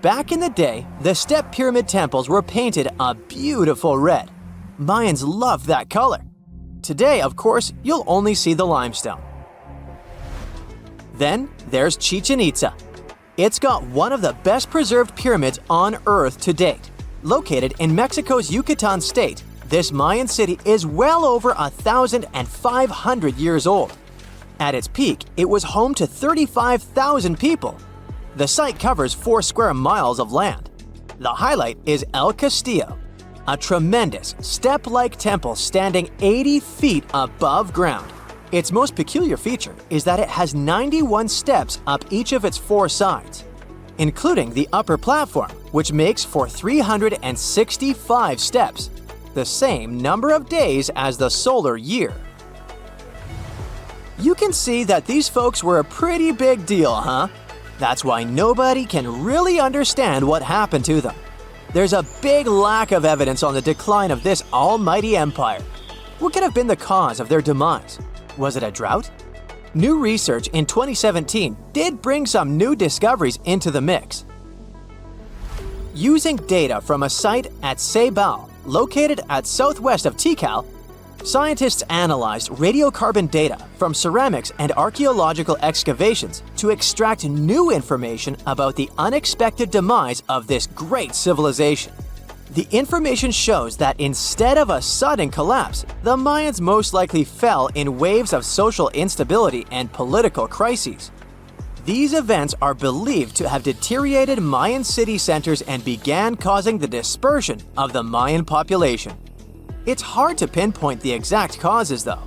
Back in the day, the step pyramid temples were painted a beautiful red. Mayans loved that color. Today, of course, you'll only see the limestone. Then there's Chichen Itza. It's got one of the best preserved pyramids on Earth to date. Located in Mexico's Yucatan state, this Mayan city is well over 1,500 years old. At its peak, it was home to 35,000 people. The site covers 4 square miles of land. The highlight is El Castillo, a tremendous step-like temple standing 80 feet above ground. Its most peculiar feature is that it has 91 steps up each of its 4 sides, including the upper platform, which makes for 365 steps, the same number of days as the solar year. You can see that these folks were a pretty big deal, huh? That's why nobody can really understand what happened to them. There's a big lack of evidence on the decline of this almighty empire. What could have been the cause of their demise? Was it a drought? New research in 2017 did bring some new discoveries into the mix. Using data from a site at Ceibal, located at southwest of Tikal, scientists analyzed radiocarbon data from ceramics and archaeological excavations to extract new information about the unexpected demise of this great civilization. The information shows that instead of a sudden collapse, the Mayans most likely fell in waves of social instability and political crises. These events are believed to have deteriorated Mayan city centers and began causing the dispersion of the Mayan population. It's hard to pinpoint the exact causes, though.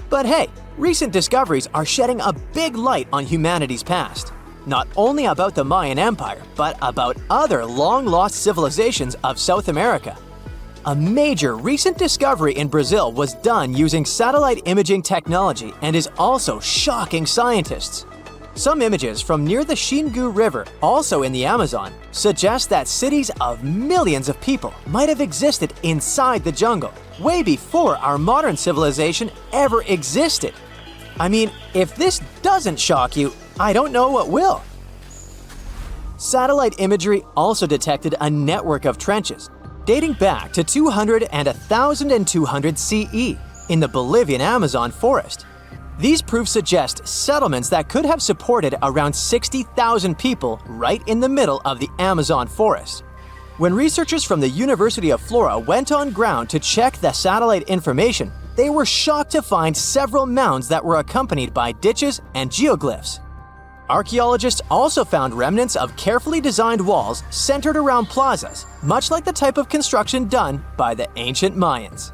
But hey, recent discoveries are shedding a big light on humanity's past. Not only about the Mayan Empire, but about other long-lost civilizations of South America. A major recent discovery in Brazil was done using satellite imaging technology and is also shocking scientists. Some images from near the Xingu River, also in the Amazon, suggest that cities of millions of people might have existed inside the jungle, way before our modern civilization ever existed. I mean, If this doesn't shock you, I don't know what will. Satellite imagery also detected a network of trenches dating back to 200 and 1200 CE in the Bolivian Amazon forest. These proofs suggest settlements that could have supported around 60,000 people right in the middle of the Amazon forest. When researchers from the University of Florida went on ground to check the satellite information, they were shocked to find several mounds that were accompanied by ditches and geoglyphs. Archaeologists also found remnants of carefully designed walls centered around plazas, much like the type of construction done by the ancient Mayans.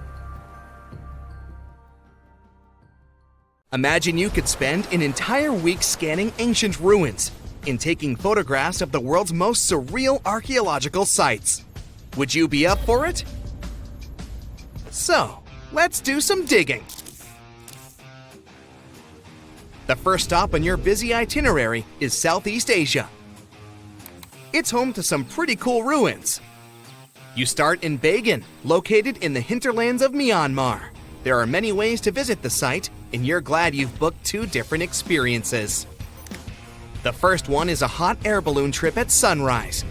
Imagine you could spend an entire week scanning ancient ruins and taking photographs of the world's most surreal archaeological sites. Would you be up for it? So, let's do some digging. The first stop on your busy itinerary is Southeast Asia. It's home to some pretty cool ruins. You start in Bagan, located in the hinterlands of Myanmar. There are many ways to visit the site, and you're glad you've booked 2 different experiences. The first one is a hot air balloon trip at sunrise.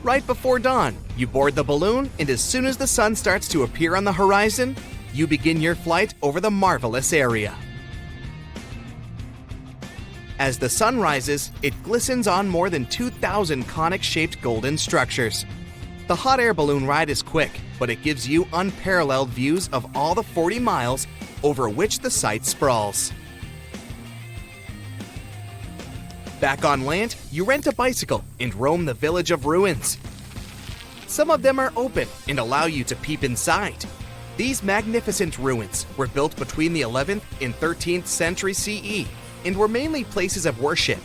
Right before dawn, you board the balloon, and as soon as the sun starts to appear on the horizon, you begin your flight over the marvelous area. As the sun rises, it glistens on more than 2,000 conic-shaped golden structures. The hot air balloon ride is quick, but it gives you unparalleled views of all the 40 miles over which the site sprawls. Back on land, you rent a bicycle and roam the village of ruins. Some of them are open and allow you to peep inside. These magnificent ruins were built between the 11th and 13th century CE and were mainly places of worship.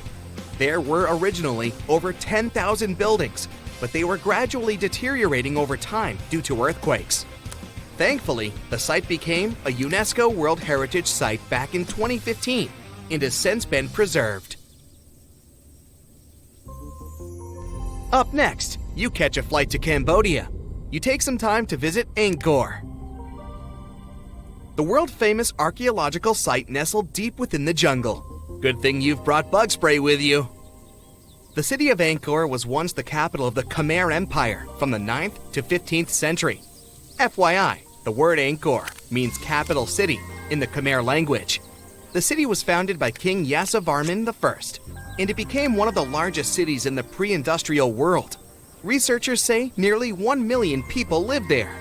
There were originally over 10,000 buildings, but they were gradually deteriorating over time due to earthquakes. Thankfully, the site became a UNESCO World Heritage Site back in 2015 and has since been preserved. Up next, you catch a flight to Cambodia. You take some time to visit Angkor, the world-famous archaeological site nestled deep within the jungle. Good thing you've brought bug spray with you. The city of Angkor was once the capital of the Khmer Empire from the 9th to 15th century. FYI, the word Angkor means capital city in the Khmer language. The city was founded by King Yasovarman I, and it became one of the largest cities in the pre-industrial world. Researchers say nearly 1 million people lived there.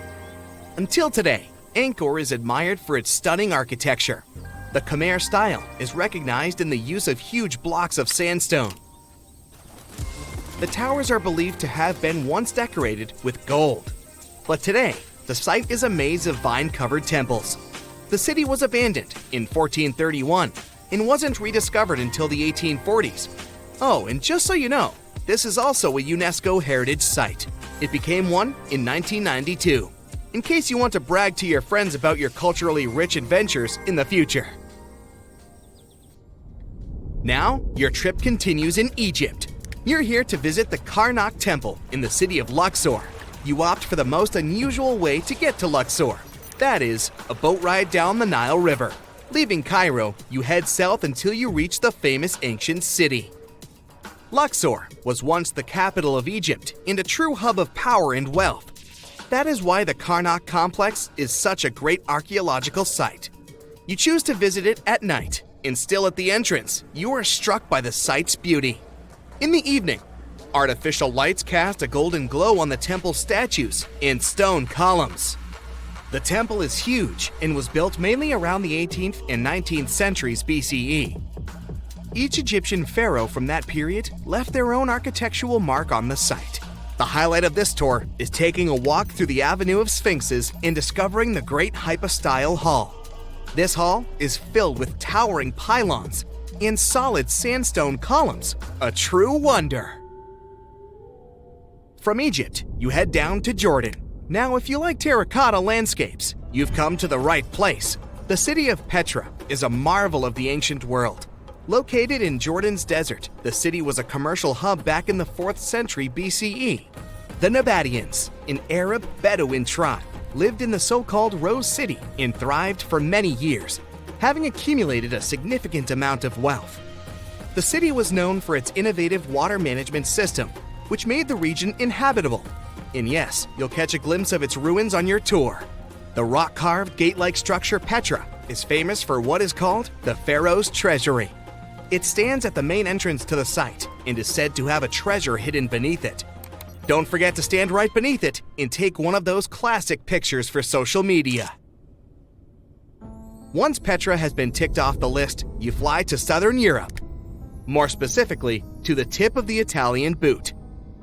Until today, Angkor is admired for its stunning architecture. The Khmer style is recognized in the use of huge blocks of sandstone. The towers are believed to have been once decorated with gold. But today, the site is a maze of vine-covered temples. The city was abandoned in 1431 and wasn't rediscovered until the 1840s. Oh, and just so you know, this is also a UNESCO Heritage Site. It became one in 1992. In case you want to brag to your friends about your culturally rich adventures in the future. Now, your trip continues in Egypt. You're here to visit the Karnak Temple in the city of Luxor. You opt for the most unusual way to get to Luxor. That is, a boat ride down the Nile River. Leaving Cairo, you head south until you reach the famous ancient city. Luxor was once the capital of Egypt and a true hub of power and wealth. That is why the Karnak complex is such a great archaeological site. You choose to visit it at night, and still at the entrance, you are struck by the site's beauty. In the evening, artificial lights cast a golden glow on the temple statues and stone columns. The temple is huge and was built mainly around the 18th and 19th centuries BCE. Each Egyptian pharaoh from that period left their own architectural mark on the site. The highlight of this tour is taking a walk through the Avenue of Sphinxes and discovering the Great Hypostyle Hall. This hall is filled with towering pylons and solid sandstone columns, a true wonder. From Egypt, you head down to Jordan. Now, if you like terracotta landscapes, you've come to the right place. The city of Petra is a marvel of the ancient world. Located in Jordan's desert, the city was a commercial hub back in the 4th century BCE. The Nabateans, an Arab Bedouin tribe, lived in the so-called Rose City and thrived for many years. having accumulated a significant amount of wealth. The city was known for its innovative water management system, which made the region inhabitable. And yes, you'll catch a glimpse of its ruins on your tour. The rock-carved, gate-like structure Petra is famous for what is called the Pharaoh's Treasury. It stands at the main entrance to the site and is said to have a treasure hidden beneath it. Don't forget to stand right beneath it and take one of those classic pictures for social media. Once Petra has been ticked off the list, you fly to southern Europe. More specifically, to the tip of the Italian boot.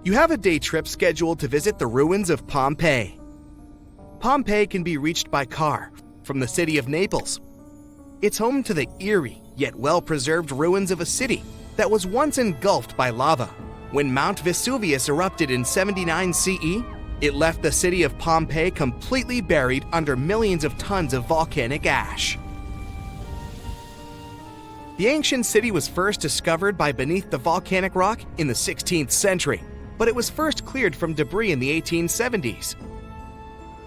You have a day trip scheduled to visit the ruins of Pompeii. Pompeii can be reached by car from the city of Naples. It's home to the eerie yet well-preserved ruins of a city that was once engulfed by lava. When Mount Vesuvius erupted in 79 CE, it left the city of Pompeii completely buried under millions of tons of volcanic ash. The ancient city was first discovered by beneath the volcanic rock in the 16th century, but it was first cleared from debris in the 1870s.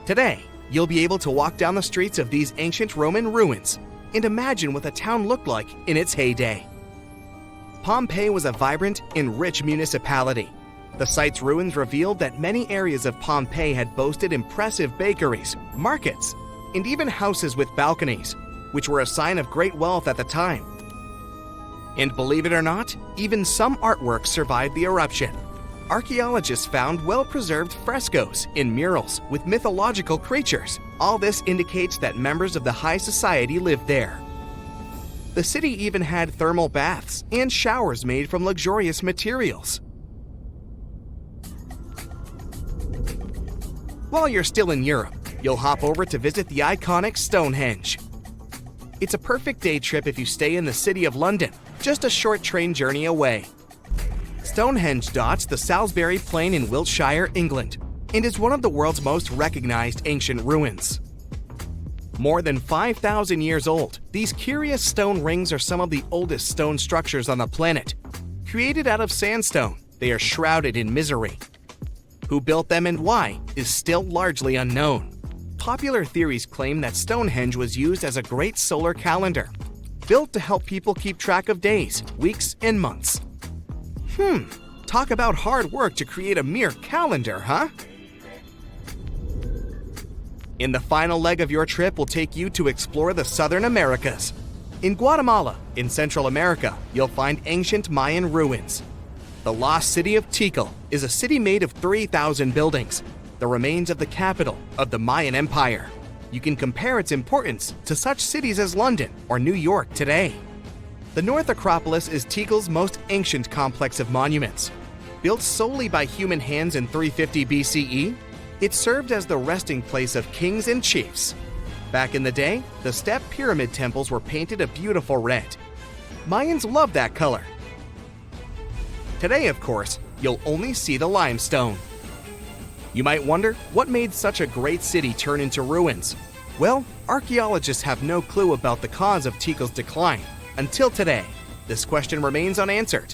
Today, you'll be able to walk down the streets of these ancient Roman ruins and imagine what the town looked like in its heyday. Pompeii was a vibrant and rich municipality. The site's ruins revealed that many areas of Pompeii had boasted impressive bakeries, markets, and even houses with balconies, which were a sign of great wealth at the time. And believe it or not, even some artworks survived the eruption. Archaeologists found well-preserved frescoes and murals with mythological creatures. All this indicates that members of the high society lived there. The city even had thermal baths and showers made from luxurious materials. While you're still in Europe, you'll hop over to visit the iconic Stonehenge. It's a perfect day trip if you stay in the city of London, just a short train journey away. Stonehenge dots the Salisbury Plain in Wiltshire, England, and is one of the world's most recognized ancient ruins. More than 5,000 years old, these curious stone rings are some of the oldest stone structures on the planet. Created out of sandstone, they are shrouded in misery. Who built them and why is still largely unknown. Popular theories claim that Stonehenge was used as a great solar calendar, built to help people keep track of days, weeks, and months. Talk about hard work to create a mere calendar, huh? In the final leg of your trip, we'll take you to explore the Southern Americas. In Guatemala, in Central America, you'll find ancient Mayan ruins. The lost city of Tikal is a city made of 3,000 buildings, the remains of the capital of the Mayan Empire. You can compare its importance to such cities as London or New York today. The North Acropolis is Tikal's most ancient complex of monuments. Built solely by human hands in 350 BCE, it served as the resting place of kings and chiefs. Back in the day, the step pyramid temples were painted a beautiful red. Mayans loved that color. Today, of course, you'll only see the limestone. You might wonder what made such a great city turn into ruins. Well, archaeologists have no clue about the cause of Tikal's decline. Until today, this question remains unanswered.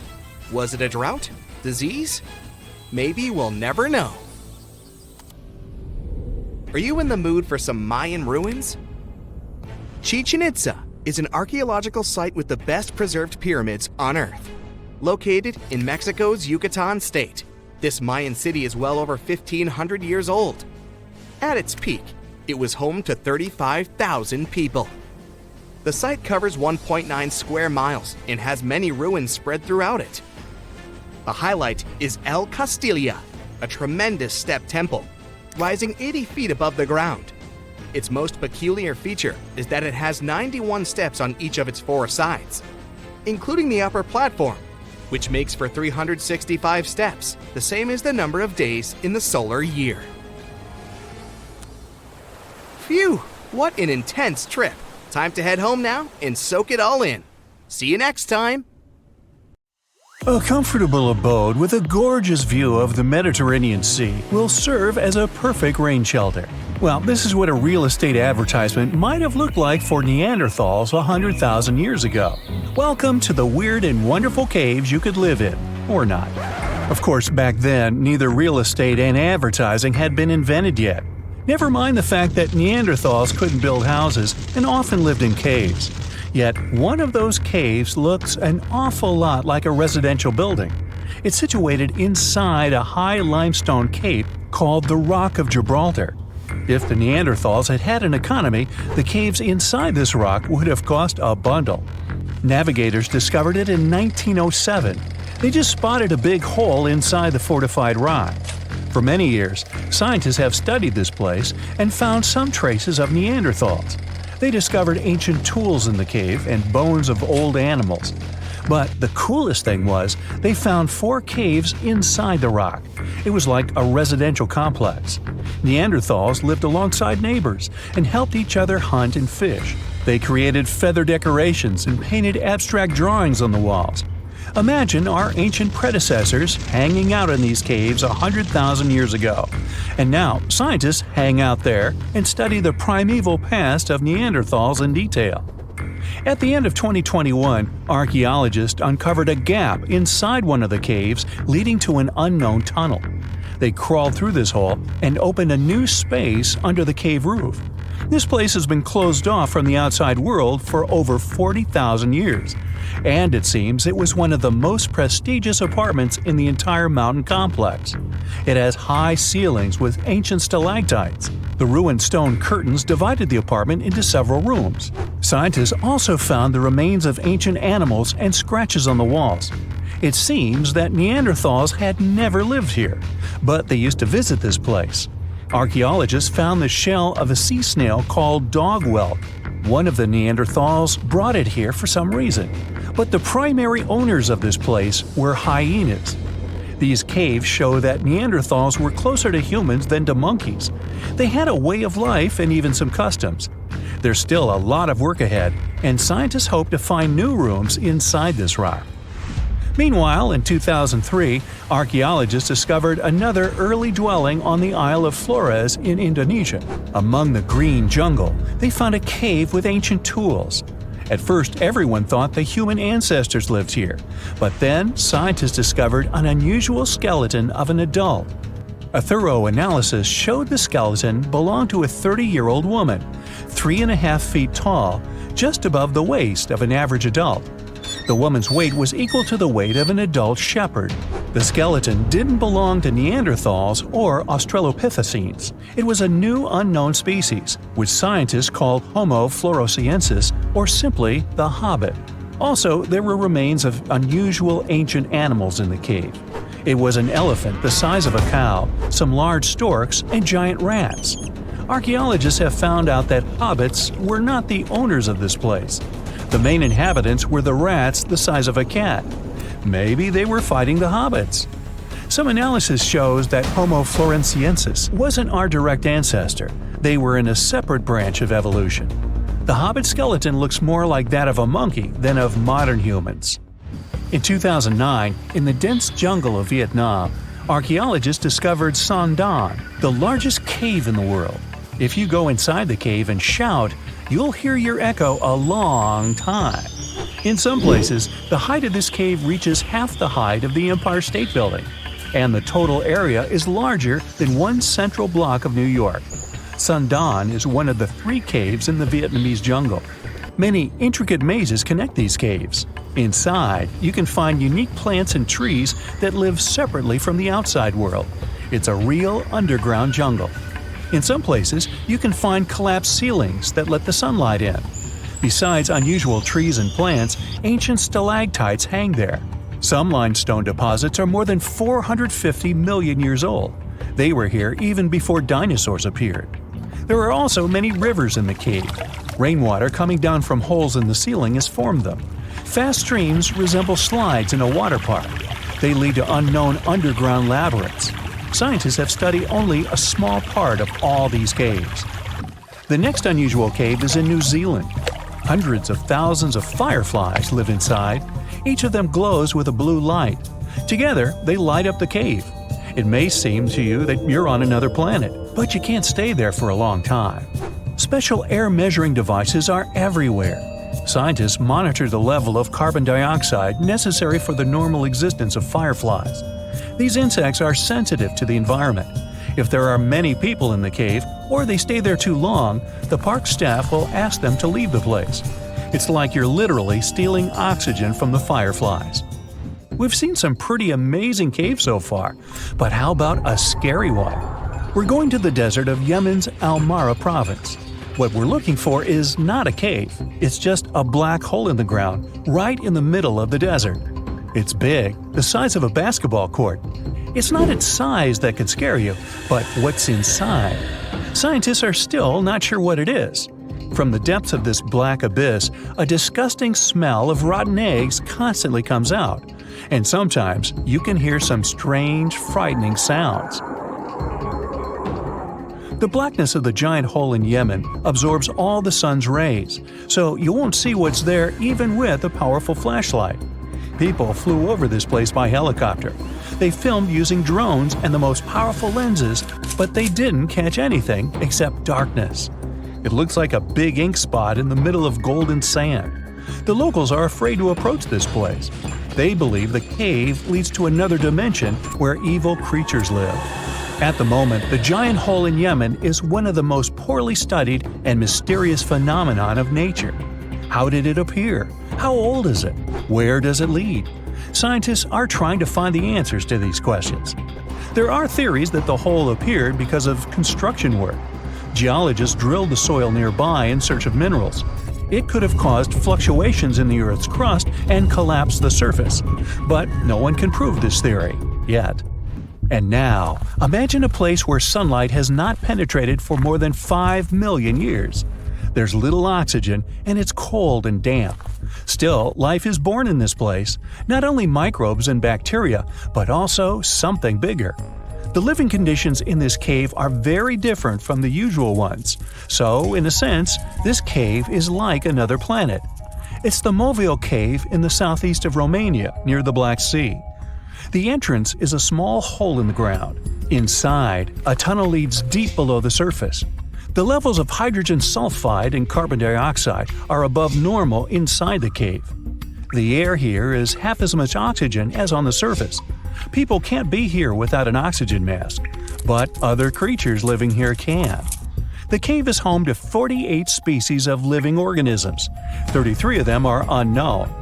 Was it a drought? Disease? Maybe we'll never know. Are you in the mood for some Mayan ruins? Chichen Itza is an archaeological site with the best preserved pyramids on Earth. Located in Mexico's Yucatan state, this Mayan city is well over 1,500 years old. At its peak, it was home to 35,000 people. The site covers 1.9 square miles and has many ruins spread throughout it. The highlight is El Castilla, a tremendous step temple, rising 80 feet above the ground. Its most peculiar feature is that it has 91 steps on each of its 4 sides, including the upper platform, which makes for 365 steps, the same as the number of days in the solar year. Phew, what an intense trip! Time to head home now and soak it all in. See you next time! A comfortable abode with a gorgeous view of the Mediterranean Sea will serve as a perfect rain shelter. Well, this is what a real estate advertisement might have looked like for Neanderthals 100,000 years ago. Welcome to the weird and wonderful caves you could live in, or not. Of course, back then, neither real estate and advertising had been invented yet. Never mind the fact that Neanderthals couldn't build houses and often lived in caves. Yet one of those caves looks an awful lot like a residential building. It's situated inside a high limestone cape called the Rock of Gibraltar. If the Neanderthals had had an economy, the caves inside this rock would have cost a bundle. Navigators discovered it in 1907. They just spotted a big hole inside the fortified rock. For many years, scientists have studied this place and found some traces of Neanderthals. They discovered ancient tools in the cave and bones of old animals. But the coolest thing was, they found 4 caves inside the rock. It was like a residential complex. Neanderthals lived alongside neighbors and helped each other hunt and fish. They created feather decorations and painted abstract drawings on the walls. Imagine our ancient predecessors hanging out in these caves 100,000 years ago. And now, scientists hang out there and study the primeval past of Neanderthals in detail. At the end of 2021, archaeologists uncovered a gap inside one of the caves leading to an unknown tunnel. They crawled through this hole and opened a new space under the cave roof. This place has been closed off from the outside world for over 40,000 years. And it seems it was one of the most prestigious apartments in the entire mountain complex. It has high ceilings with ancient stalactites. The ruined stone curtains divided the apartment into several rooms. Scientists also found the remains of ancient animals and scratches on the walls. It seems that Neanderthals had never lived here, but they used to visit this place. Archaeologists found the shell of a sea snail called dog whelk. One of the Neanderthals brought it here for some reason, but the primary owners of this place were hyenas. These caves show that Neanderthals were closer to humans than to monkeys. They had a way of life and even some customs. There's still a lot of work ahead, and scientists hope to find new rooms inside this rock. Meanwhile, in 2003, archaeologists discovered another early dwelling on the Isle of Flores in Indonesia. Among the green jungle, they found a cave with ancient tools. At first, everyone thought the human ancestors lived here, but then scientists discovered an unusual skeleton of an adult. A thorough analysis showed the skeleton belonged to a 30-year-old woman, 3.5 feet tall, just above the waist of an average adult. The woman's weight was equal to the weight of an adult shepherd. The skeleton didn't belong to Neanderthals or Australopithecines. It was a new unknown species, which scientists called Homo floresiensis, or simply the Hobbit. Also, there were remains of unusual ancient animals in the cave. It was an elephant the size of a cow, some large storks, and giant rats. Archaeologists have found out that hobbits were not the owners of this place. The main inhabitants were the rats the size of a cat. Maybe they were fighting the hobbits. Some analysis shows that Homo floresiensis wasn't our direct ancestor. They were in a separate branch of evolution. The hobbit skeleton looks more like that of a monkey than of modern humans. In 2009, in the dense jungle of Vietnam, archaeologists discovered Son Don, the largest cave in the world. If you go inside the cave and shout, you'll hear your echo a long time. In some places, the height of this cave reaches half the height of the Empire State Building, and the total area is larger than one central block of New York. Son Don is one of the 3 caves in the Vietnamese jungle. Many intricate mazes connect these caves. Inside, you can find unique plants and trees that live separately from the outside world. It's a real underground jungle. In some places, you can find collapsed ceilings that let the sunlight in. Besides unusual trees and plants, ancient stalactites hang there. Some limestone deposits are more than 450 million years old. They were here even before dinosaurs appeared. There are also many rivers in the cave. Rainwater coming down from holes in the ceiling has formed them. Fast streams resemble slides in a water park. They lead to unknown underground labyrinths. Scientists have studied only a small part of all these caves. The next unusual cave is in New Zealand. Hundreds of thousands of fireflies live inside. Each of them glows with a blue light. Together, they light up the cave. It may seem to you that you're on another planet, but you can't stay there for a long time. Special air measuring devices are everywhere. Scientists monitor the level of carbon dioxide necessary for the normal existence of fireflies. These insects are sensitive to the environment. If there are many people in the cave, or they stay there too long, the park staff will ask them to leave the place. It's like you're literally stealing oxygen from the fireflies. We've seen some pretty amazing caves so far, but how about a scary one? We're going to the desert of Yemen's Al-Mara province. What we're looking for is not a cave, it's just a black hole in the ground, right in the middle of the desert. It's big, the size of a basketball court. It's not its size that could scare you, but what's inside. Scientists are still not sure what it is. From the depths of this black abyss, a disgusting smell of rotten eggs constantly comes out, and sometimes you can hear some strange, frightening sounds. The blackness of the giant hole in Yemen absorbs all the sun's rays, so you won't see what's there even with a powerful flashlight. People flew over this place by helicopter. They filmed using drones and the most powerful lenses, but they didn't catch anything except darkness. It looks like a big ink spot in the middle of golden sand. The locals are afraid to approach this place. They believe the cave leads to another dimension where evil creatures live. At the moment, the giant hole in Yemen is one of the most poorly studied and mysterious phenomenon of nature. How did it appear? How old is it? Where does it lead? Scientists are trying to find the answers to these questions. There are theories that the hole appeared because of construction work. Geologists drilled the soil nearby in search of minerals. It could have caused fluctuations in the Earth's crust and collapsed the surface. But no one can prove this theory, yet. And now, imagine a place where sunlight has not penetrated for more than 5 million years. There's little oxygen, and it's cold and damp. Still, life is born in this place, not only microbes and bacteria, but also something bigger. The living conditions in this cave are very different from the usual ones, so, in a sense, this cave is like another planet. It's the Mohenjo Cave in the southeast of Romania, near the Black Sea. The entrance is a small hole in the ground. Inside, a tunnel leads deep below the surface. The levels of hydrogen sulfide and carbon dioxide are above normal inside the cave. The air here is half as much oxygen as on the surface. People can't be here without an oxygen mask, but other creatures living here can. The cave is home to 48 species of living organisms. 33 of them are unknown.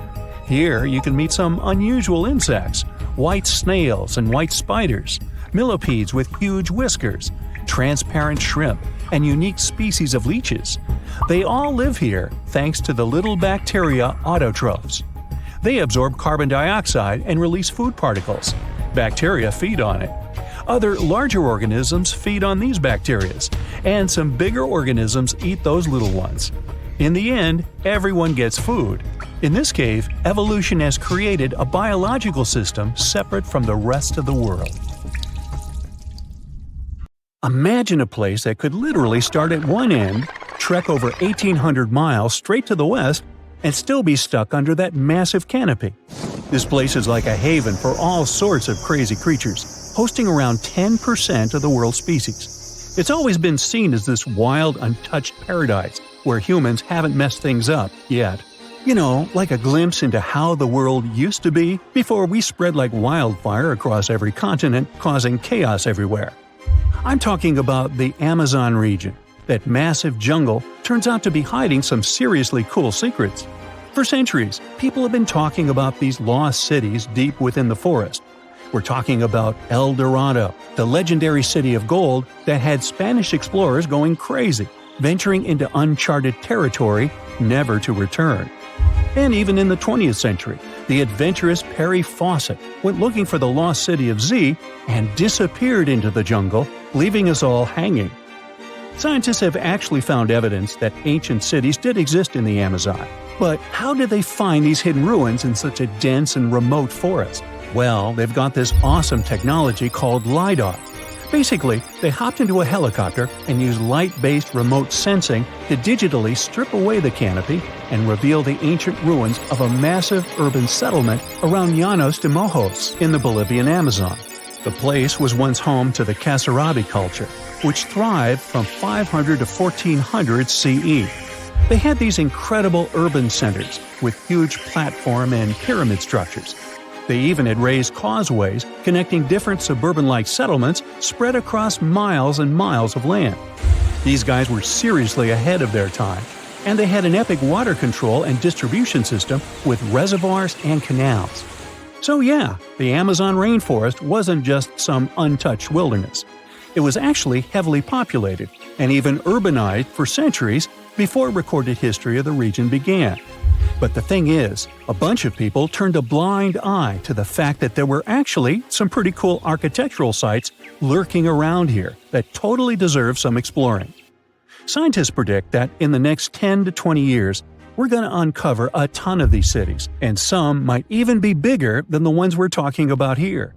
Here you can meet some unusual insects, white snails and white spiders, millipedes with huge whiskers, transparent shrimp, and unique species of leeches. They all live here thanks to the little bacteria autotrophs. They absorb carbon dioxide and release food particles. Bacteria feed on it. Other larger organisms feed on these bacteria, and some bigger organisms eat those little ones. In the end, everyone gets food. In this cave, evolution has created a biological system separate from the rest of the world. Imagine a place that could literally start at one end, trek over 1,800 miles straight to the west, and still be stuck under that massive canopy. This place is like a haven for all sorts of crazy creatures, hosting around 10% of the world's species. It's always been seen as this wild, untouched paradise where humans haven't messed things up yet. You know, like a glimpse into how the world used to be before we spread like wildfire across every continent, causing chaos everywhere. I'm talking about the Amazon region. That massive jungle turns out to be hiding some seriously cool secrets. For centuries, people have been talking about these lost cities deep within the forest. We're talking about El Dorado, the legendary city of gold that had Spanish explorers going crazy, venturing into uncharted territory, never to return. And even in the 20th century, the adventurous Perry Fawcett went looking for the lost city of Z and disappeared into the jungle, leaving us all hanging. Scientists have actually found evidence that ancient cities did exist in the Amazon. But how did they find these hidden ruins in such a dense and remote forest? Well, they've got this awesome technology called LIDAR. Basically, they hopped into a helicopter and used light-based remote sensing to digitally strip away the canopy and reveal the ancient ruins of a massive urban settlement around Llanos de Mojos in the Bolivian Amazon. The place was once home to the Kasarabi culture, which thrived from 500 to 1400 CE. They had these incredible urban centers with huge platform and pyramid structures. They even had raised causeways connecting different suburban-like settlements spread across miles and miles of land. These guys were seriously ahead of their time, and they had an epic water control and distribution system with reservoirs and canals. So yeah, the Amazon rainforest wasn't just some untouched wilderness. It was actually heavily populated and even urbanized for centuries before recorded history of the region began. But the thing is, a bunch of people turned a blind eye to the fact that there were actually some pretty cool architectural sites lurking around here that totally deserve some exploring. Scientists predict that in the next 10 to 20 years, we're going to uncover a ton of these cities, and some might even be bigger than the ones we're talking about here.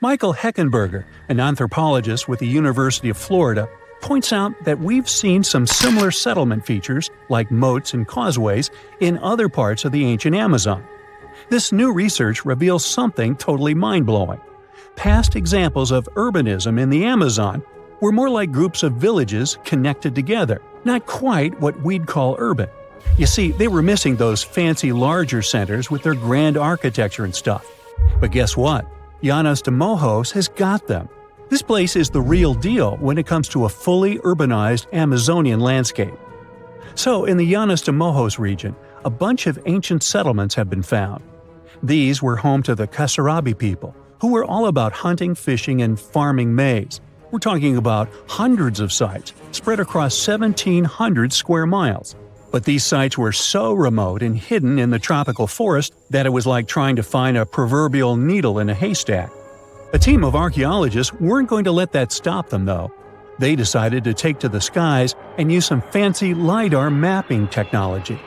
Michael Heckenberger, an anthropologist with the University of Florida, points out that we've seen some similar settlement features, like moats and causeways, in other parts of the ancient Amazon. This new research reveals something totally mind-blowing. Past examples of urbanism in the Amazon were more like groups of villages connected together, not quite what we'd call urban. You see, they were missing those fancy larger centers with their grand architecture and stuff. But guess what? Llanos de Mojos has got them. This place is the real deal when it comes to a fully urbanized Amazonian landscape. So, in the Llanos de Mojos region, a bunch of ancient settlements have been found. These were home to the Kasarabi people, who were all about hunting, fishing, and farming maize. We're talking about hundreds of sites, spread across 1,700 square miles. But these sites were so remote and hidden in the tropical forest that it was like trying to find a proverbial needle in a haystack. A team of archaeologists weren't going to let that stop them, though. They decided to take to the skies and use some fancy LIDAR mapping technology.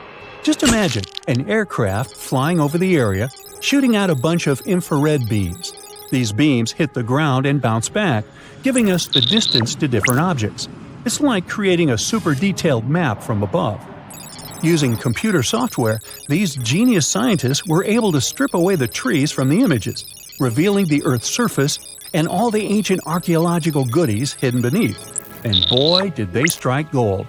Just imagine an aircraft flying over the area, shooting out a bunch of infrared beams. These beams hit the ground and bounce back, giving us the distance to different objects. It's like creating a super detailed map from above. Using computer software, these genius scientists were able to strip away the trees from the images, revealing the Earth's surface and all the ancient archaeological goodies hidden beneath. And boy, did they strike gold.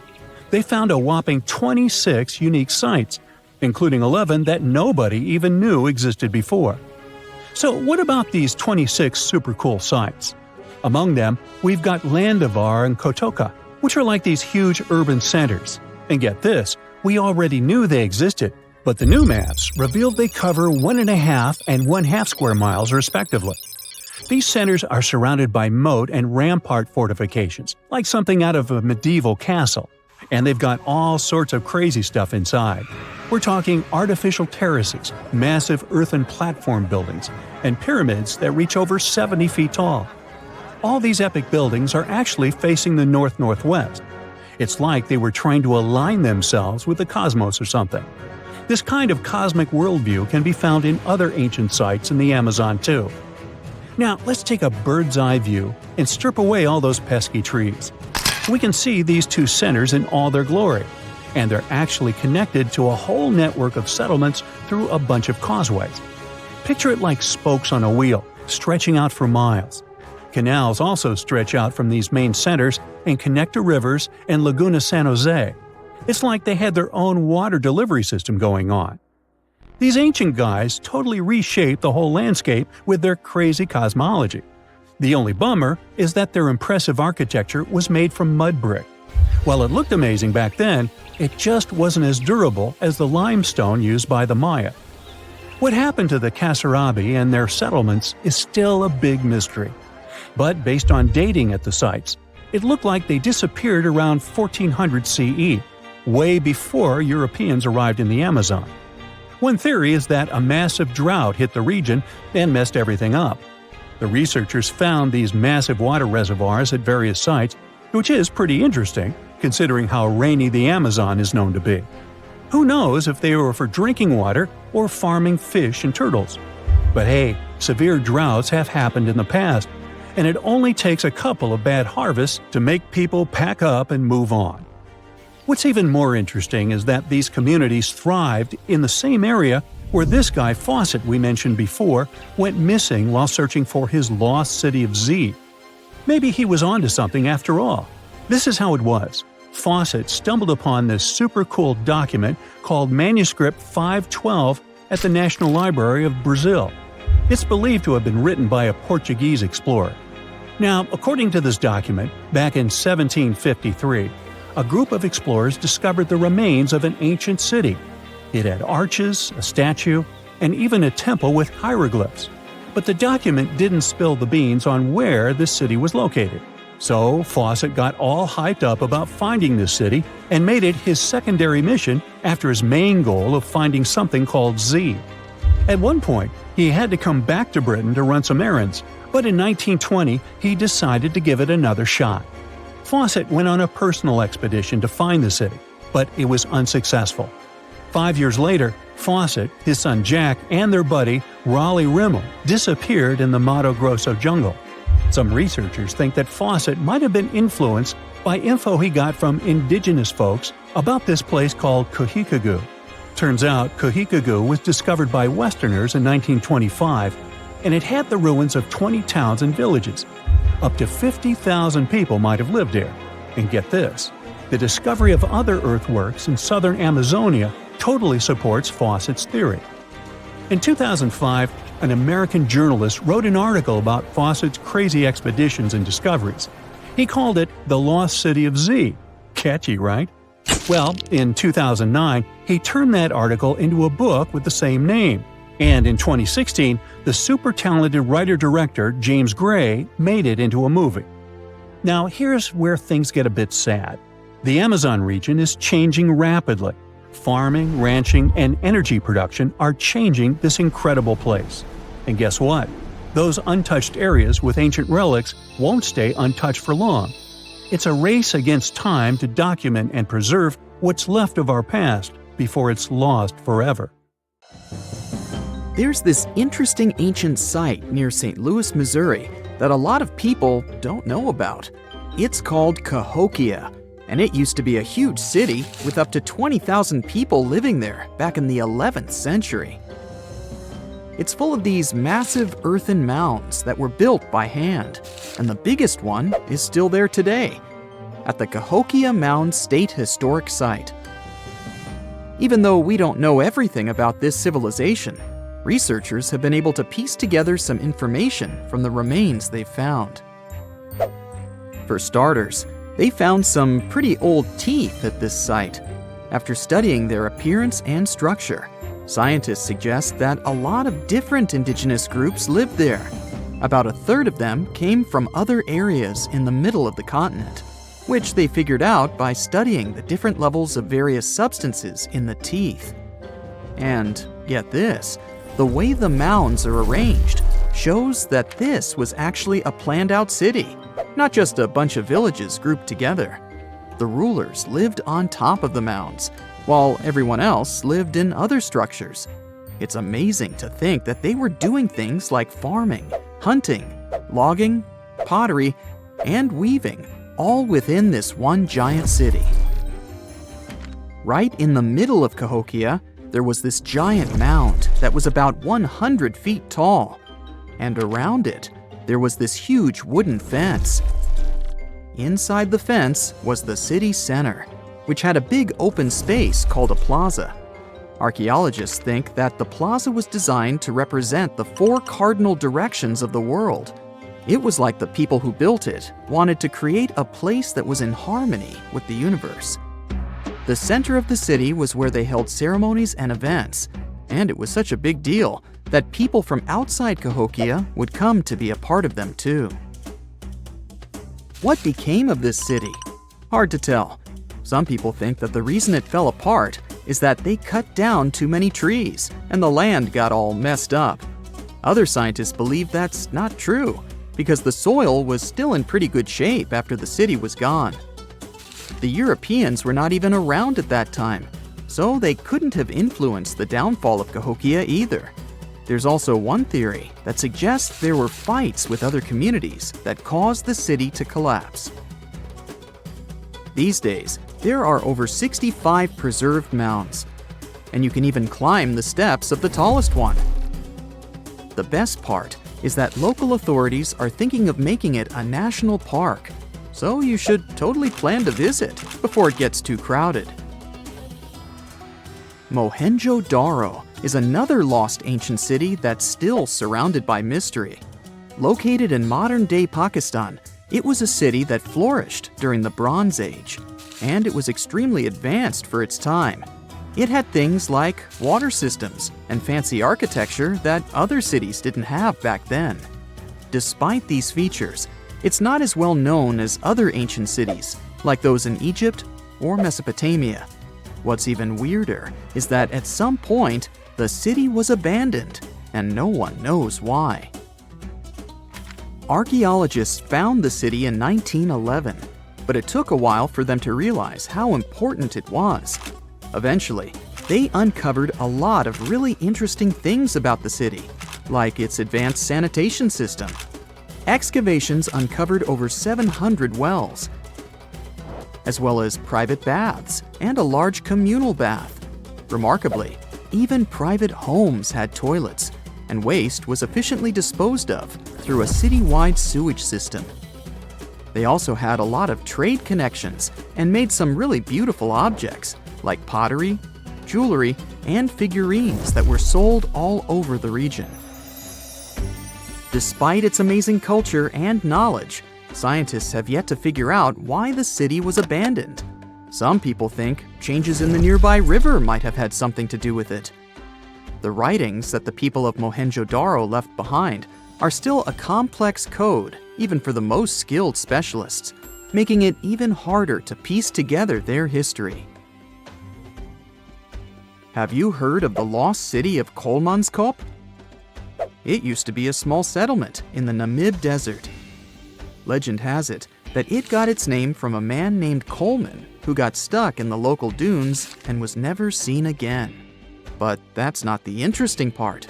They found a whopping 26 unique sites, including 11 that nobody even knew existed before. So what about these 26 super cool sites? Among them, we've got Landivar and Kotoka, which are like these huge urban centers. And get this, we already knew they existed, but the new maps revealed they cover 1.5 and 1/2 square miles respectively. These centers are surrounded by moat and rampart fortifications, like something out of a medieval castle. And they've got all sorts of crazy stuff inside. We're talking artificial terraces, massive earthen platform buildings, and pyramids that reach over 70 feet tall. All these epic buildings are actually facing the north-northwest. It's like they were trying to align themselves with the cosmos or something. This kind of cosmic worldview can be found in other ancient sites in the Amazon too. Now, let's take a bird's-eye view and strip away all those pesky trees. We can see these two centers in all their glory, and they're actually connected to a whole network of settlements through a bunch of causeways. Picture it like spokes on a wheel, stretching out for miles. Canals also stretch out from these main centers and connect to rivers and Laguna San Jose. It's like they had their own water delivery system going on. These ancient guys totally reshaped the whole landscape with their crazy cosmology. The only bummer is that their impressive architecture was made from mud brick. While it looked amazing back then, it just wasn't as durable as the limestone used by the Maya. What happened to the Kasarabi and their settlements is still a big mystery. But based on dating at the sites, it looked like they disappeared around 1400 CE, way before Europeans arrived in the Amazon. One theory is that a massive drought hit the region and messed everything up. The researchers found these massive water reservoirs at various sites, which is pretty interesting, considering how rainy the Amazon is known to be. Who knows if they were for drinking water or farming fish and turtles? But hey, severe droughts have happened in the past, and it only takes a couple of bad harvests to make people pack up and move on. What's even more interesting is that these communities thrived in the same area where this guy Fawcett we mentioned before went missing while searching for his lost city of Z. Maybe he was onto something after all. This is how it was. Fawcett stumbled upon this super cool document called Manuscript 512 at the National Library of Brazil. It's believed to have been written by a Portuguese explorer. Now, according to this document, back in 1753, a group of explorers discovered the remains of an ancient city. It had arches, a statue, and even a temple with hieroglyphs. But the document didn't spill the beans on where this city was located. So Fawcett got all hyped up about finding this city and made it his secondary mission after his main goal of finding something called Z. At one point, he had to come back to Britain to run some errands, but in 1920 he decided to give it another shot. Fawcett went on a personal expedition to find the city, but it was unsuccessful. 5 years later, Fawcett, his son Jack, and their buddy Raleigh Rimmel disappeared in the Mato Grosso jungle. Some researchers think that Fawcett might have been influenced by info he got from indigenous folks about this place called Cohicagu. Turns out Cohicagu was discovered by Westerners in 1925, and it had the ruins of 20 towns and villages. Up to 50,000 people might have lived there. And get this, the discovery of other earthworks in southern Amazonia totally supports Fawcett's theory. In 2005, an American journalist wrote an article about Fawcett's crazy expeditions and discoveries. He called it The Lost City of Z. Catchy, right? Well, in 2009, he turned that article into a book with the same name. And in 2016, the super talented writer-director James Gray made it into a movie. Now, here's where things get a bit sad. The Amazon region is changing rapidly. Farming, ranching, and energy production are changing this incredible place. And guess what? Those untouched areas with ancient relics won't stay untouched for long. It's a race against time to document and preserve what's left of our past before it's lost forever. There's this interesting ancient site near St. Louis, Missouri, that a lot of people don't know about. It's called Cahokia, and it used to be a huge city with up to 20,000 people living there back in the 11th century. It's full of these massive earthen mounds that were built by hand, and the biggest one is still there today, at the Cahokia Mound State Historic Site. Even though we don't know everything about this civilization, researchers have been able to piece together some information from the remains they've found. For starters, they found some pretty old teeth at this site. After studying their appearance and structure, scientists suggest that a lot of different indigenous groups lived there. About a third of them came from other areas in the middle of the continent, which they figured out by studying the different levels of various substances in the teeth. And get this, the way the mounds are arranged shows that this was actually a planned-out city, not just a bunch of villages grouped together. The rulers lived on top of the mounds, while everyone else lived in other structures. It's amazing to think that they were doing things like farming, hunting, logging, pottery, and weaving, all within this one giant city. Right in the middle of Cahokia, there was this giant mound that was about 100 feet tall, and around it, there was this huge wooden fence. Inside the fence was the city center, which had a big open space called a plaza. Archaeologists think that the plaza was designed to represent the 4 cardinal directions of the world. It was like the people who built it wanted to create a place that was in harmony with the universe. The center of the city was where they held ceremonies and events, and it was such a big deal that people from outside Cahokia would come to be a part of them too. What became of this city? Hard to tell. Some people think that the reason it fell apart is that they cut down too many trees and the land got all messed up. Other scientists believe that's not true because the soil was still in pretty good shape after the city was gone. The Europeans were not even around at that time, so they couldn't have influenced the downfall of Cahokia either. There's also one theory that suggests there were fights with other communities that caused the city to collapse. These days, there are over 65 preserved mounds, and you can even climb the steps of the tallest one. The best part is that local authorities are thinking of making it a national park, so you should totally plan to visit before it gets too crowded. Mohenjo Daro is another lost ancient city that's still surrounded by mystery. Located in modern-day Pakistan, it was a city that flourished during the Bronze Age, and it was extremely advanced for its time. It had things like water systems and fancy architecture that other cities didn't have back then. Despite these features, it's not as well known as other ancient cities, like those in Egypt or Mesopotamia. What's even weirder is that at some point, the city was abandoned, and no one knows why. Archaeologists found the city in 1911, but it took a while for them to realize how important it was. Eventually, they uncovered a lot of really interesting things about the city, like its advanced sanitation system. Excavations uncovered over 700 wells, as well as private baths and a large communal bath. Remarkably, even private homes had toilets, and waste was efficiently disposed of through a citywide sewage system. They also had a lot of trade connections and made some really beautiful objects, like pottery, jewelry, and figurines that were sold all over the region. Despite its amazing culture and knowledge, scientists have yet to figure out why the city was abandoned. Some people think changes in the nearby river might have had something to do with it. The writings that the people of Mohenjo Daro left behind are still a complex code, even for the most skilled specialists, making it even harder to piece together their history. Have you heard of the lost city of Kolmanskop? It used to be a small settlement in the Namib Desert. Legend has it that it got its name from a man named Coleman who got stuck in the local dunes and was never seen again. But that's not the interesting part.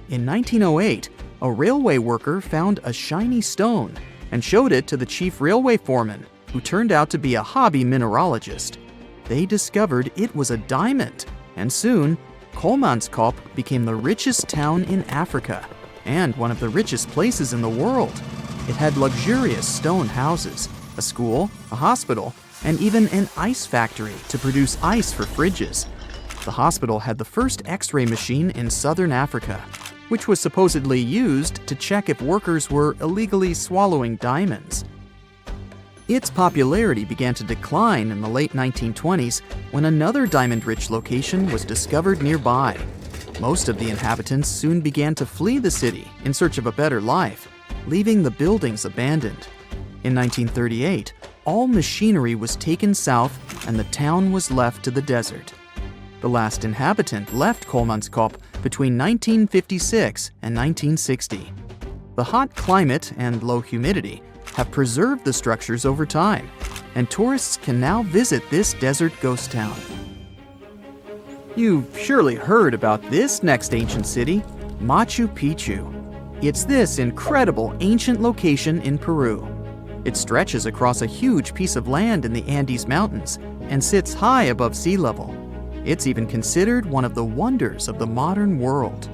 In 1908, a railway worker found a shiny stone and showed it to the chief railway foreman, who turned out to be a hobby mineralogist. They discovered it was a diamond, and soon, Kolmanskop became the richest town in Africa and one of the richest places in the world. It had luxurious stone houses, a school, a hospital, and even an ice factory to produce ice for fridges. The hospital had the first X-ray machine in southern Africa, which was supposedly used to check if workers were illegally swallowing diamonds. Its popularity began to decline in the late 1920s when another diamond-rich location was discovered nearby. Most of the inhabitants soon began to flee the city in search of a better life, leaving the buildings abandoned. In 1938, all machinery was taken south and the town was left to the desert. The last inhabitant left Kolmanskop between 1956 and 1960. The hot climate and low humidity have preserved the structures over time, and tourists can now visit this desert ghost town. You've surely heard about this next ancient city, Machu Picchu. It's this incredible ancient location in Peru. It stretches across a huge piece of land in the Andes Mountains and sits high above sea level. It's even considered one of the wonders of the modern world.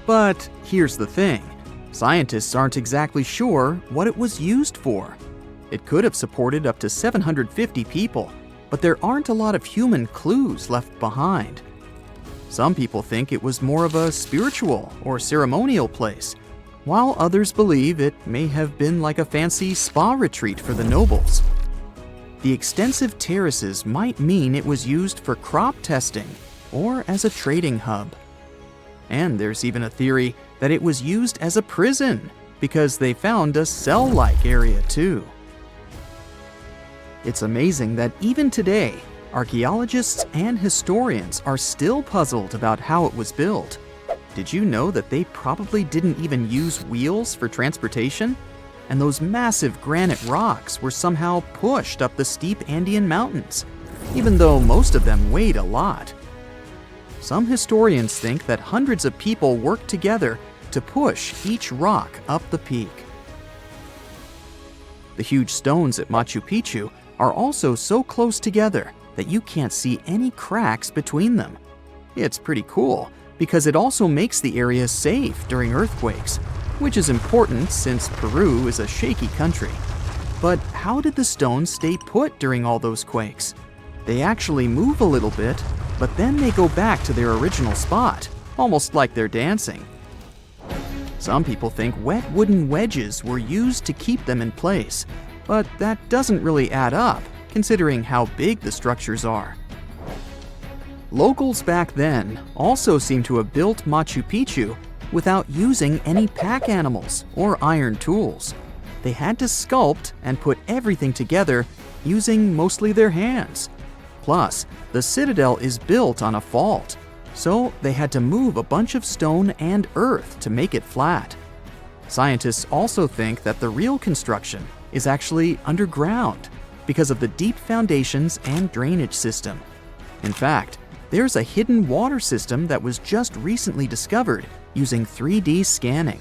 But here's the thing. Scientists aren't exactly sure what it was used for. It could have supported up to 750 people, but there aren't a lot of human clues left behind. Some people think it was more of a spiritual or ceremonial place, while others believe it may have been like a fancy spa retreat for the nobles. The extensive terraces might mean it was used for crop testing or as a trading hub. And there's even a theory that it was used as a prison because they found a cell-like area too. It's amazing that even today, archaeologists and historians are still puzzled about how it was built. Did you know that they probably didn't even use wheels for transportation? And those massive granite rocks were somehow pushed up the steep Andean mountains, even though most of them weighed a lot. Some historians think that hundreds of people worked together to push each rock up the peak. The huge stones at Machu Picchu are also so close together that you can't see any cracks between them. It's pretty cool because it also makes the area safe during earthquakes, which is important since Peru is a shaky country. But how did the stones stay put during all those quakes? They actually move a little bit, but then they go back to their original spot, almost like they're dancing. Some people think wet wooden wedges were used to keep them in place, but that doesn't really add up, considering how big the structures are. Locals back then also seem to have built Machu Picchu without using any pack animals or iron tools. They had to sculpt and put everything together using mostly their hands. Plus, the citadel is built on a fault, so they had to move a bunch of stone and earth to make it flat. Scientists also think that the real construction is actually underground because of the deep foundations and drainage system. In fact, there's a hidden water system that was just recently discovered using 3D scanning.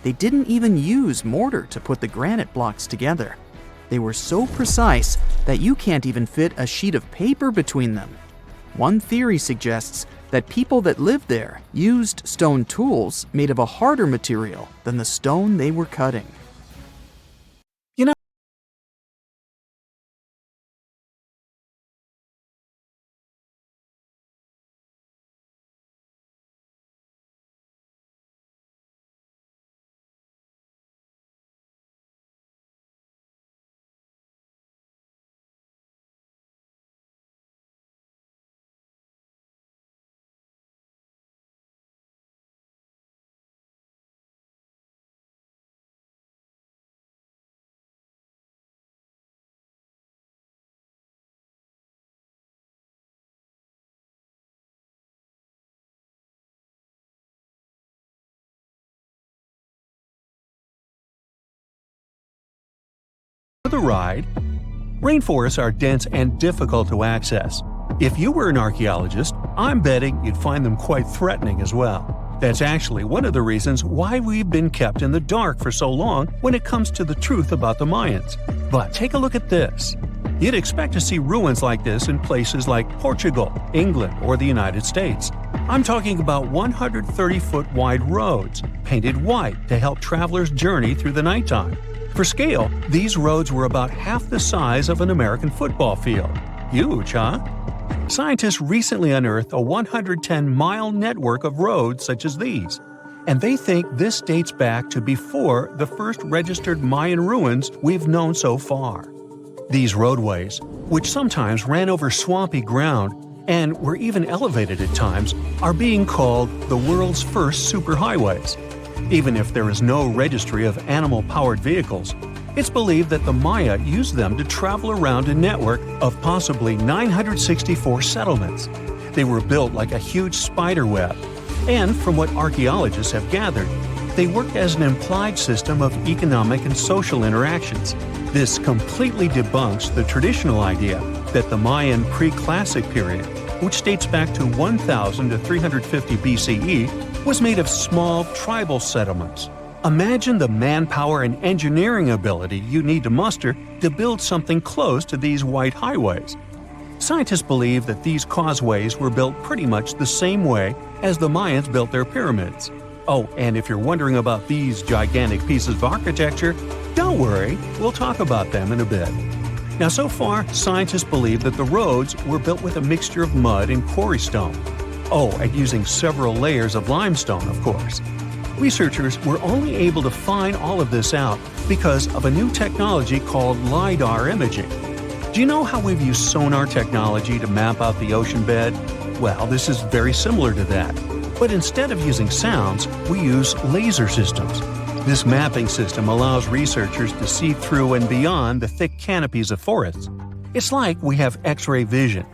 They didn't even use mortar to put the granite blocks together. They were so precise that you can't even fit a sheet of paper between them. One theory suggests that people that lived there used stone tools made of a harder material than the stone they were cutting. For the ride, rainforests are dense and difficult to access. If you were an archaeologist, I'm betting you'd find them quite threatening as well. That's actually one of the reasons why we've been kept in the dark for so long when it comes to the truth about the Mayans. But take a look at this. You'd expect to see ruins like this in places like Portugal, England, or the United States. I'm talking about 130-foot wide roads, painted white to help travelers journey through the nighttime. For scale, these roads were about half the size of an American football field. Huge, huh? Scientists recently unearthed a 110-mile network of roads such as these, and they think this dates back to before the first registered Mayan ruins we've known so far. These roadways, which sometimes ran over swampy ground and were even elevated at times, are being called the world's first superhighways. Even if there is no registry of animal-powered vehicles, it's believed that the Maya used them to travel around a network of possibly 964 settlements. They were built like a huge spider web, and from what archaeologists have gathered, they work as an implied system of economic and social interactions. This completely debunks the traditional idea that the Mayan pre-classic period, which dates back to 1000 to 350 BCE, was made of small tribal settlements. Imagine the manpower and engineering ability you need to muster to build something close to these white highways. Scientists believe that these causeways were built pretty much the same way as the Mayans built their pyramids. Oh, and if you're wondering about these gigantic pieces of architecture, don't worry, we'll talk about them in a bit. Now, so far, scientists believe that the roads were built with a mixture of mud and quarry stone. Oh, and using several layers of limestone, of course. Researchers were only able to find all of this out because of a new technology called LIDAR imaging. Do you know how we've used sonar technology to map out the ocean bed? Well, this is very similar to that. But instead of using sounds, we use laser systems. This mapping system allows researchers to see through and beyond the thick canopies of forests. It's like we have X-ray vision.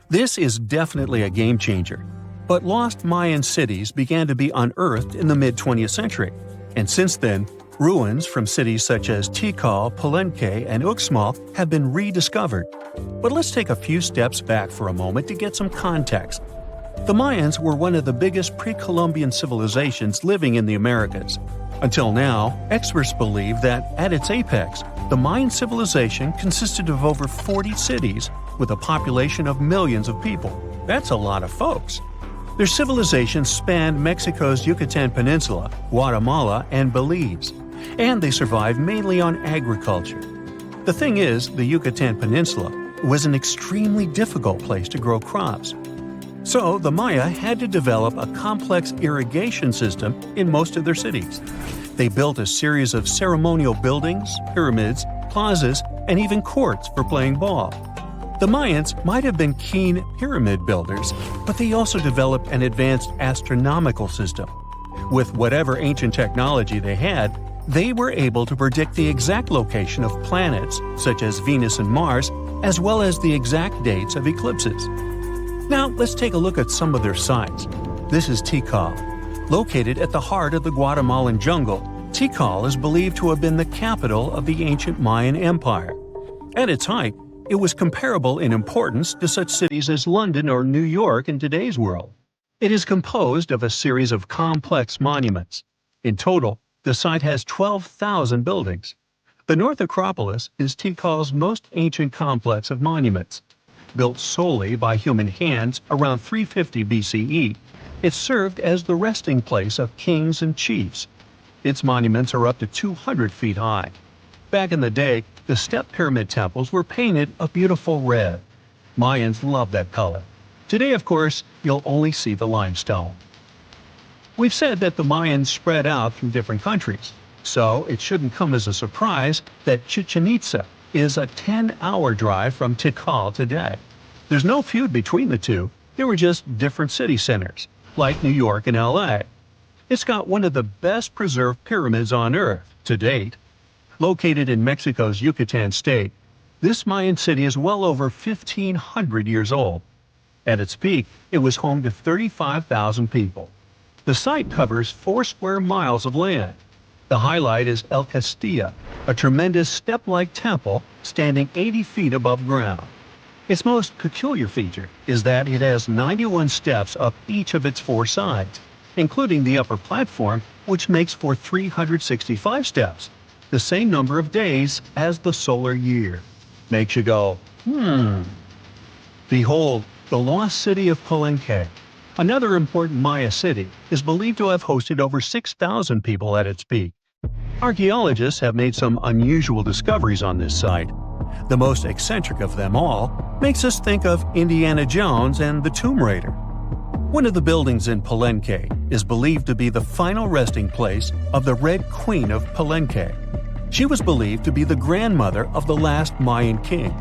This is definitely a game changer. But lost Mayan cities began to be unearthed in the mid-20th century. And since then, ruins from cities such as Tikal, Palenque, and Uxmal have been rediscovered. But let's take a few steps back for a moment to get some context. The Mayans were one of the biggest pre-Columbian civilizations living in the Americas. Until now, experts believe that, at its apex, the Mayan civilization consisted of over 40 cities with a population of millions of people. That's a lot of folks. Their civilization spanned Mexico's Yucatan Peninsula, Guatemala, and Belize, and they survived mainly on agriculture. The thing is, the Yucatan Peninsula was an extremely difficult place to grow crops. So the Maya had to develop a complex irrigation system in most of their cities. They built a series of ceremonial buildings, pyramids, plazas, and even courts for playing ball. The Mayans might have been keen pyramid builders, but they also developed an advanced astronomical system. With whatever ancient technology they had, they were able to predict the exact location of planets, such as Venus and Mars, as well as the exact dates of eclipses. Now, let's take a look at some of their sites. This is Tikal. Located at the heart of the Guatemalan jungle, Tikal is believed to have been the capital of the ancient Mayan Empire. At its height, it was comparable in importance to such cities as London or New York in today's world. It is composed of a series of complex monuments. In total, the site has 12,000 buildings. The North Acropolis is Tikal's most ancient complex of monuments. Built solely by human hands around 350 BCE, it served as the resting place of kings and chiefs. Its monuments are up to 200 feet high. Back in the day, the step pyramid temples were painted a beautiful red. Mayans loved that color. Today, of course, you'll only see the limestone. We've said that the Mayans spread out through different countries, so it shouldn't come as a surprise that Chichen Itza is a 10-hour drive from Tikal today. There's no feud between the two, they were just different city centers, like New York and LA. It's got one of the best preserved pyramids on Earth to date. Located in Mexico's Yucatan state, this Mayan city is well over 1,500 years old. At its peak, it was home to 35,000 people. The site covers 4 square miles of land. The highlight is El Castillo, a tremendous step-like temple standing 80 feet above ground. Its most peculiar feature is that it has 91 steps up each of its 4 sides, including the upper platform, which makes for 365 steps, the same number of days as the solar year. Makes you go, Behold, the lost city of Palenque. Another important Maya city is believed to have hosted over 6,000 people at its peak. Archaeologists have made some unusual discoveries on this site. The most eccentric of them all makes us think of Indiana Jones and the Tomb Raider. One of the buildings in Palenque is believed to be the final resting place of the Red Queen of Palenque. She was believed to be the grandmother of the last Mayan king.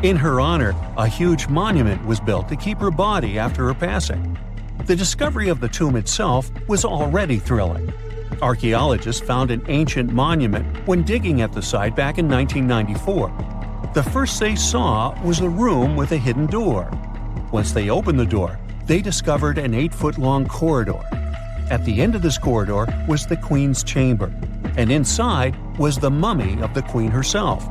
In her honor, a huge monument was built to keep her body after her passing. The discovery of the tomb itself was already thrilling. Archaeologists found an ancient monument when digging at the site back in 1994. The first they saw was a room with a hidden door. Once they opened the door, they discovered an 8-foot-long corridor. At the end of this corridor was the queen's chamber, and inside was the mummy of the queen herself.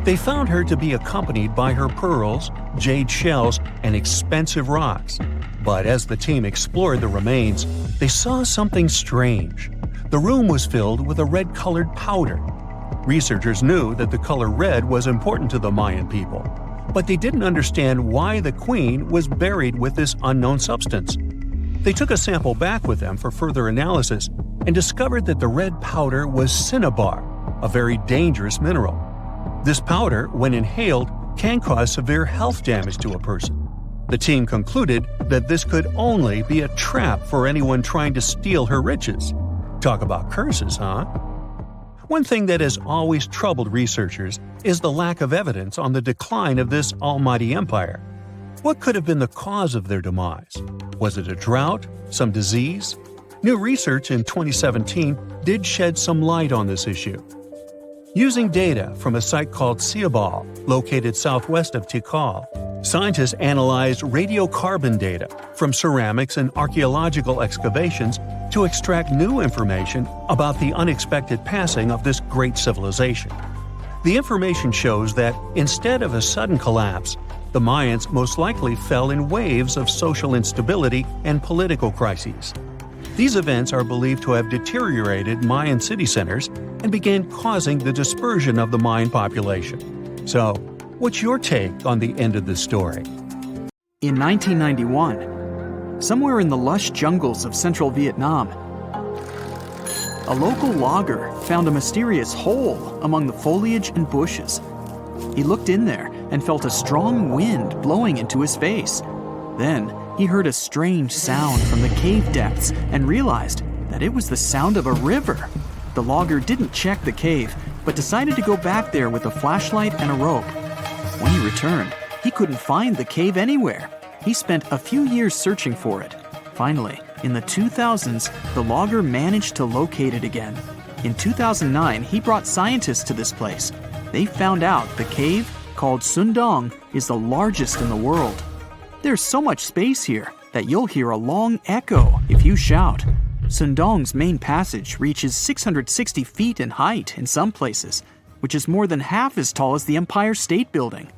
They found her to be accompanied by her pearls, jade shells, and expensive rocks. But as the team explored the remains, they saw something strange. The room was filled with a red-colored powder. Researchers knew that the color red was important to the Mayan people, but they didn't understand why the queen was buried with this unknown substance. They took a sample back with them for further analysis and discovered that the red powder was cinnabar, a very dangerous mineral. This powder, when inhaled, can cause severe health damage to a person. The team concluded that this could only be a trap for anyone trying to steal her riches. Talk about curses, huh? One thing that has always troubled researchers is the lack of evidence on the decline of this almighty empire. What could have been the cause of their demise? Was it a drought? Some disease? New research in 2017 did shed some light on this issue. Using data from a site called Ciabal, located southwest of Tikal, scientists analyzed radiocarbon data from ceramics and archaeological excavations to extract new information about the unexpected passing of this great civilization. The information shows that instead of a sudden collapse, the Mayans most likely fell in waves of social instability and political crises. These events are believed to have deteriorated Mayan city centers and began causing the dispersion of the Mayan population. So, what's your take on the end of this story? In 1991, somewhere in the lush jungles of central Vietnam, a local logger found a mysterious hole among the foliage and bushes. He looked in there and felt a strong wind blowing into his face. Then he heard a strange sound from the cave depths and realized that it was the sound of a river. The logger didn't check the cave, but decided to go back there with a flashlight and a rope. When he returned, he couldn't find the cave anywhere. He spent a few years searching for it. Finally, in the 2000s, the logger managed to locate it again. In 2009, he brought scientists to this place. They found out the cave, called Sundong, is the largest in the world. There's so much space here that you'll hear a long echo if you shout. Sundong's main passage reaches 660 feet in height in some places, which is more than half as tall as the Empire State Building.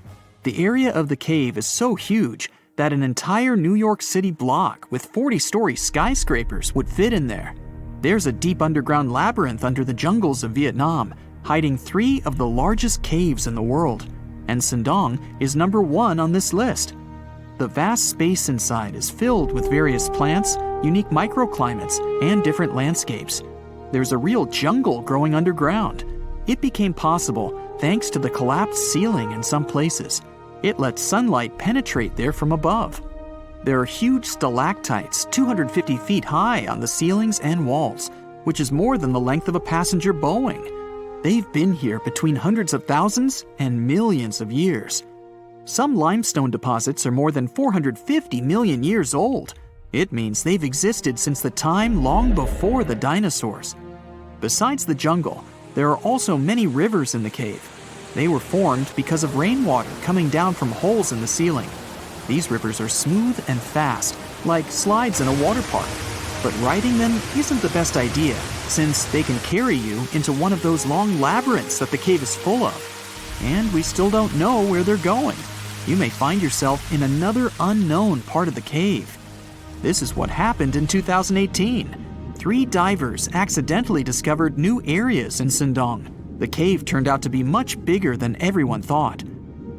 The area of the cave is so huge that an entire New York City block with 40-story skyscrapers would fit in there. There's a deep underground labyrinth under the jungles of Vietnam, hiding 3 of the largest caves in the world, and Sundong is number 1 on this list. The vast space inside is filled with various plants, unique microclimates, and different landscapes. There's a real jungle growing underground. It became possible thanks to the collapsed ceiling in some places. It lets sunlight penetrate there from above. There are huge stalactites 250 feet high on the ceilings and walls, which is more than the length of a passenger Boeing. They've been here between hundreds of thousands and millions of years. Some limestone deposits are more than 450 million years old. It means they've existed since the time long before the dinosaurs. Besides the jungle, there are also many rivers in the cave. They were formed because of rainwater coming down from holes in the ceiling. These rivers are smooth and fast, like slides in a water park. But riding them isn't the best idea, since they can carry you into one of those long labyrinths that the cave is full of. And we still don't know where they're going. You may find yourself in another unknown part of the cave. This is what happened in 2018. 3 divers accidentally discovered new areas in Sundong. The cave turned out to be much bigger than everyone thought.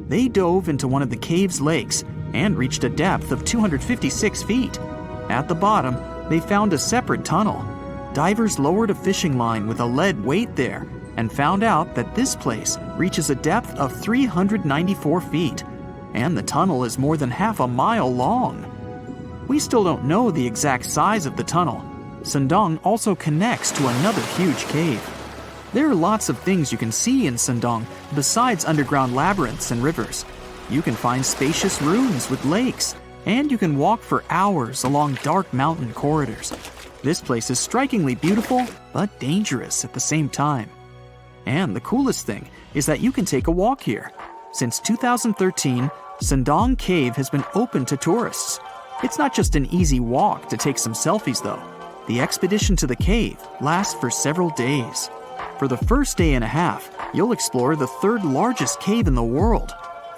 They dove into one of the cave's lakes and reached a depth of 256 feet. At the bottom, they found a separate tunnel. Divers lowered a fishing line with a lead weight there and found out that this place reaches a depth of 394 feet, and the tunnel is more than half a mile long. We still don't know the exact size of the tunnel. Sundong also connects to another huge cave. There are lots of things you can see in Sundong besides underground labyrinths and rivers. You can find spacious ruins with lakes, and you can walk for hours along dark mountain corridors. This place is strikingly beautiful, but dangerous at the same time. And the coolest thing is that you can take a walk here. Since 2013, Sundong Cave has been open to tourists. It's not just an easy walk to take some selfies though. The expedition to the cave lasts for several days. For the first day and a half, you'll explore the 3rd largest cave in the world.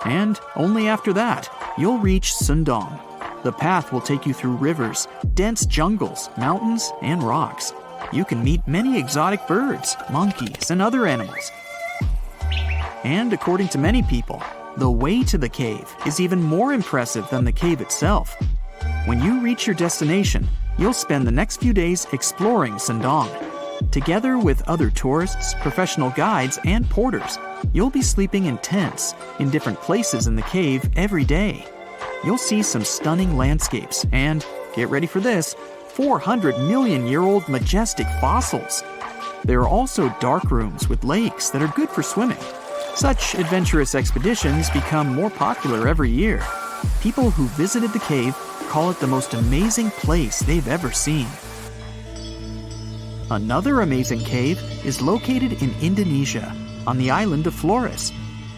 And only after that, you'll reach Sundong. The path will take you through rivers, dense jungles, mountains, and rocks. You can meet many exotic birds, monkeys, and other animals. And according to many people, the way to the cave is even more impressive than the cave itself. When you reach your destination, you'll spend the next few days exploring Sundong. Together with other tourists, professional guides, and porters, you'll be sleeping in tents in different places in the cave every day. You'll see some stunning landscapes and, get ready for this, 400-million-year-old majestic fossils. There are also dark rooms with lakes that are good for swimming. Such adventurous expeditions become more popular every year. People who visited the cave call it the most amazing place they've ever seen. Another amazing cave is located in Indonesia, on the island of Flores.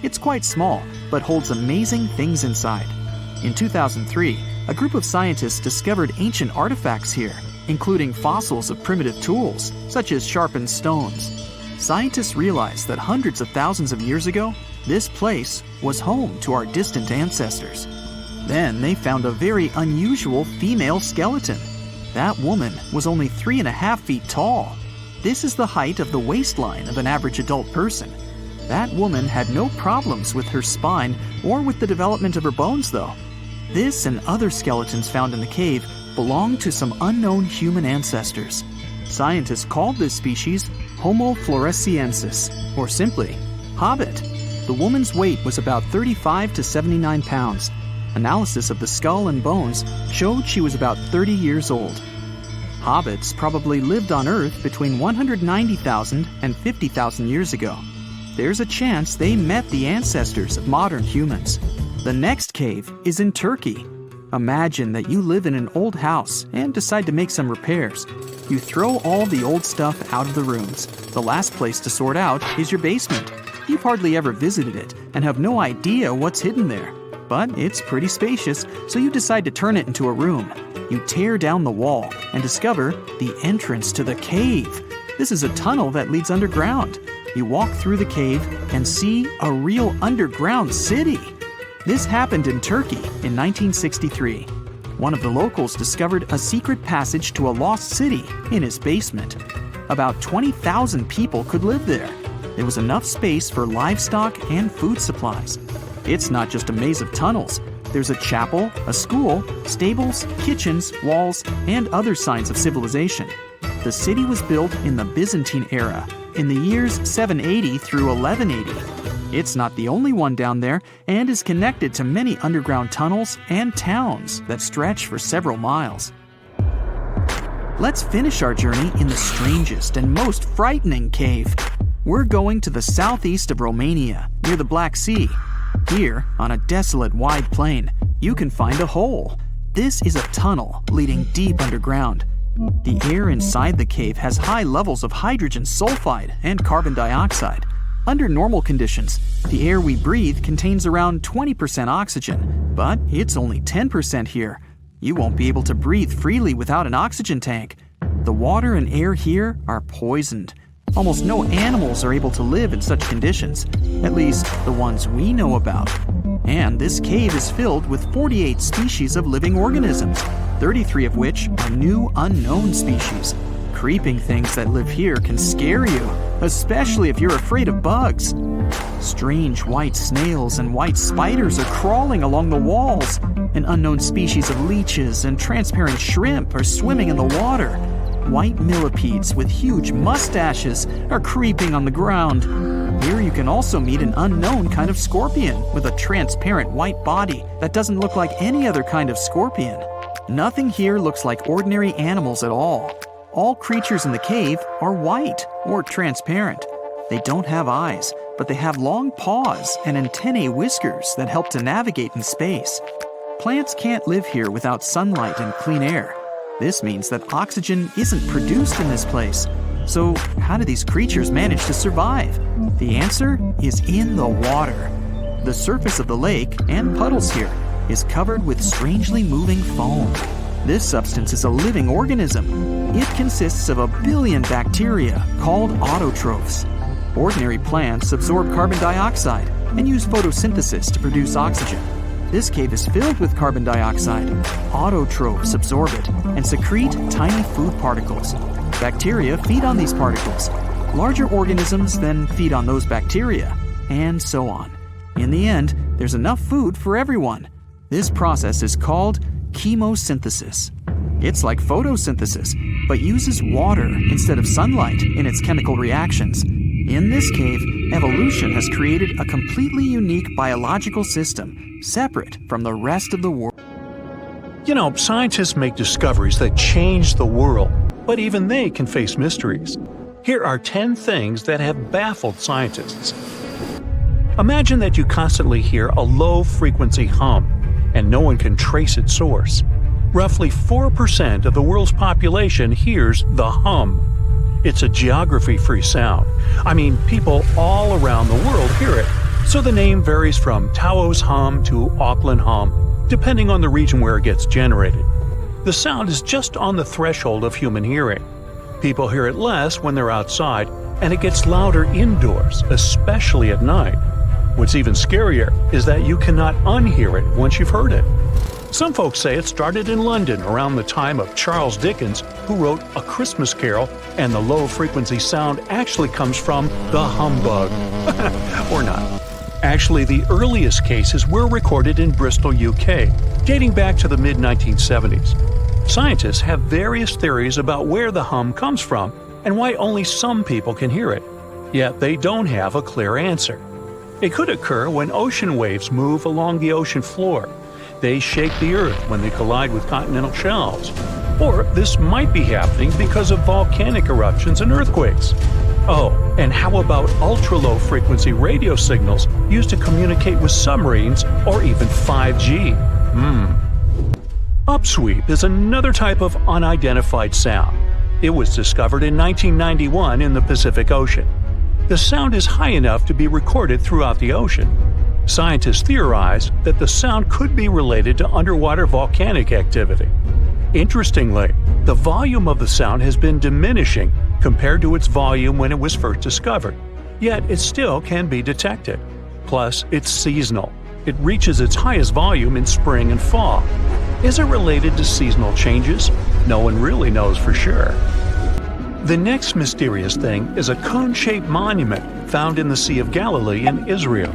It's quite small, but holds amazing things inside. In 2003, a group of scientists discovered ancient artifacts here, including fossils of primitive tools, such as sharpened stones. Scientists realized that hundreds of thousands of years ago, this place was home to our distant ancestors. Then they found a very unusual female skeleton. That woman was only 3.5 feet tall. This is the height of the waistline of an average adult person. That woman had no problems with her spine or with the development of her bones, though. This and other skeletons found in the cave belong to some unknown human ancestors. Scientists called this species Homo floresiensis, or simply, Hobbit. The woman's weight was about 35 to 79 pounds. Analysis of the skull and bones showed she was about 30 years old. Hobbits probably lived on Earth between 190,000 and 50,000 years ago. There's a chance they met the ancestors of modern humans. The next cave is in Turkey. Imagine that you live in an old house and decide to make some repairs. You throw all the old stuff out of the rooms. The last place to sort out is your basement. You've hardly ever visited it and have no idea what's hidden there. But it's pretty spacious, so you decide to turn it into a room. You tear down the wall and discover the entrance to the cave. This is a tunnel that leads underground. You walk through the cave and see a real underground city. This happened in Turkey in 1963. One of the locals discovered a secret passage to a lost city in his basement. About 20,000 people could live there. There was enough space for livestock and food supplies. It's not just a maze of tunnels. There's a chapel, a school, stables, kitchens, walls, and other signs of civilization. The city was built in the Byzantine era, in the years 780 through 1180. It's not the only one down there and is connected to many underground tunnels and towns that stretch for several miles. Let's finish our journey in the strangest and most frightening cave. We're going to the southeast of Romania, near the Black Sea. Here, on a desolate wide plain, you can find a hole. This is a tunnel leading deep underground. The air inside the cave has high levels of hydrogen sulfide and carbon dioxide. Under normal conditions, the air we breathe contains around 20% oxygen, but it's only 10% here. You won't be able to breathe freely without an oxygen tank. The water and air here are poisoned. Almost no animals are able to live in such conditions, at least the ones we know about. And this cave is filled with 48 species of living organisms, 33 of which are new unknown species. Creeping things that live here can scare you, especially if you're afraid of bugs. Strange white snails and white spiders are crawling along the walls. An unknown species of leeches and transparent shrimp are swimming in the water. White millipedes with huge mustaches are creeping on the ground. Here you can also meet an unknown kind of scorpion with a transparent white body that doesn't look like any other kind of scorpion. Nothing here looks like ordinary animals at all. All creatures in the cave are white or transparent. They don't have eyes, but they have long paws and antennae whiskers that help to navigate in space. Plants can't live here without sunlight and clean air. This means that oxygen isn't produced in this place. So how do these creatures manage to survive? The answer is in the water. The surface of the lake and puddles here is covered with strangely moving foam. This substance is a living organism. It consists of 1 billion bacteria called autotrophs. Ordinary plants absorb carbon dioxide and use photosynthesis to produce oxygen. This cave is filled with carbon dioxide. Autotrophs absorb it and secrete tiny food particles. Bacteria feed on these particles. Larger organisms then feed on those bacteria, and so on. In the end, there's enough food for everyone. This process is called chemosynthesis. It's like photosynthesis, but uses water instead of sunlight in its chemical reactions. In this cave, evolution has created a completely unique biological system, separate from the rest of the world. You know, scientists make discoveries that change the world, but even they can face mysteries. Here are 10 things that have baffled scientists. Imagine that you constantly hear a low-frequency hum, and no one can trace its source. Roughly 4% of the world's population hears the hum. It's a geography-free sound. I mean, people all around the world hear it, so the name varies from Tao's hum to Auckland hum, depending on the region where it gets generated. The sound is just on the threshold of human hearing. People hear it less when they're outside, and it gets louder indoors, especially at night. What's even scarier is that you cannot unhear it once you've heard it. Some folks say it started in London around the time of Charles Dickens, who wrote A Christmas Carol, and the low-frequency sound actually comes from the humbug. Or not. Actually, the earliest cases were recorded in Bristol, UK, dating back to the mid-1970s. Scientists have various theories about where the hum comes from and why only some people can hear it, yet they don't have a clear answer. It could occur when ocean waves move along the ocean floor. They shake the Earth when they collide with continental shelves. Or this might be happening because of volcanic eruptions and earthquakes. Oh, and how about ultra-low frequency radio signals used to communicate with submarines or even 5G? Upsweep is another type of unidentified sound. It was discovered in 1991 in the Pacific Ocean. The sound is high enough to be recorded throughout the ocean. Scientists theorize that the sound could be related to underwater volcanic activity. Interestingly, the volume of the sound has been diminishing compared to its volume when it was first discovered, yet it still can be detected. Plus, it's seasonal. It reaches its highest volume in spring and fall. Is it related to seasonal changes? No one really knows for sure. The next mysterious thing is a cone-shaped monument found in the Sea of Galilee in Israel.